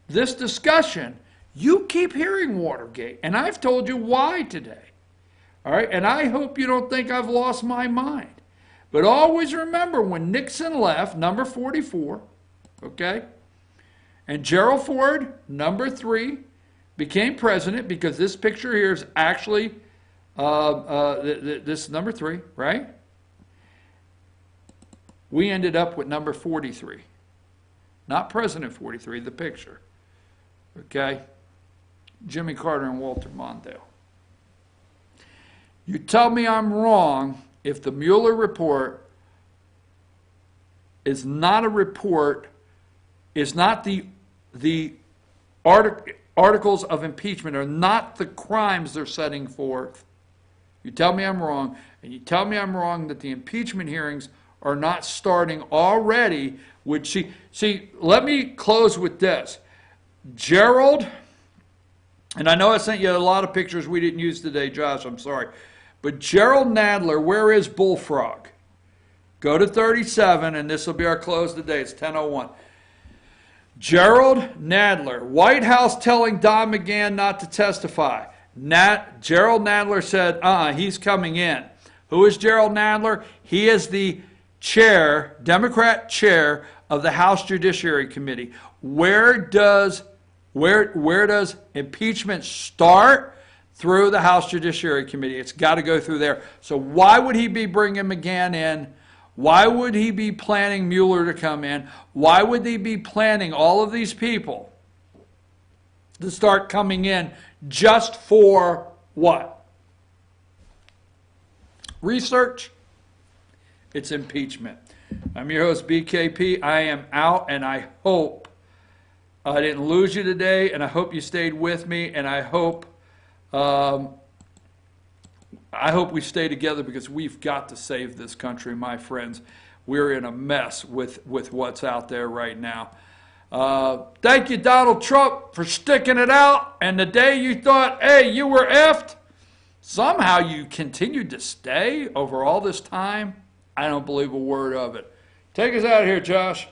this discussion, you keep hearing Watergate, and I've told you why today. All right, and I hope you don't think I've lost my mind. But always remember, when Nixon left, number 44, okay, and Gerald Ford, number 3, became president, because this picture here is actually this number 3, right? We ended up with number 43. Not President 43, the picture. Okay? Jimmy Carter and Walter Mondale. You tell me I'm wrong if the Mueller report is not a report, is not the articles of impeachment, are not the crimes they're setting forth. You tell me I'm wrong, and you tell me I'm wrong that the impeachment hearings are not starting already, which see, let me close with this. Gerald, and I know I sent you a lot of pictures we didn't use today, Josh, I'm sorry. But Gerald Nadler, where is Bullfrog? Go to 37, and this will be our close today. It's 10:01. Gerald Nadler, White House telling Don McGahn not to testify. Gerald Nadler said, he's coming in. Who is Gerald Nadler? He is the chair, Democrat chair of the House Judiciary Committee. Where does impeachment start? Through the House Judiciary Committee. It's got to go through there. So why would he be bringing McGahn in? Why would he be planning Mueller to come in? Why would he be planning all of these people to start coming in just for what? Research? It's impeachment. I'm your host, BKP. I am out, and I hope I didn't lose you today, and I hope you stayed with me, and I hope we stay together, because we've got to save this country, my friends. We're in a mess with what's out there right now. Thank you, Donald Trump, for sticking it out. And the day you thought, hey, you were effed, somehow you continued to stay over all this time. I don't believe a word of it. Take us out of here, Josh.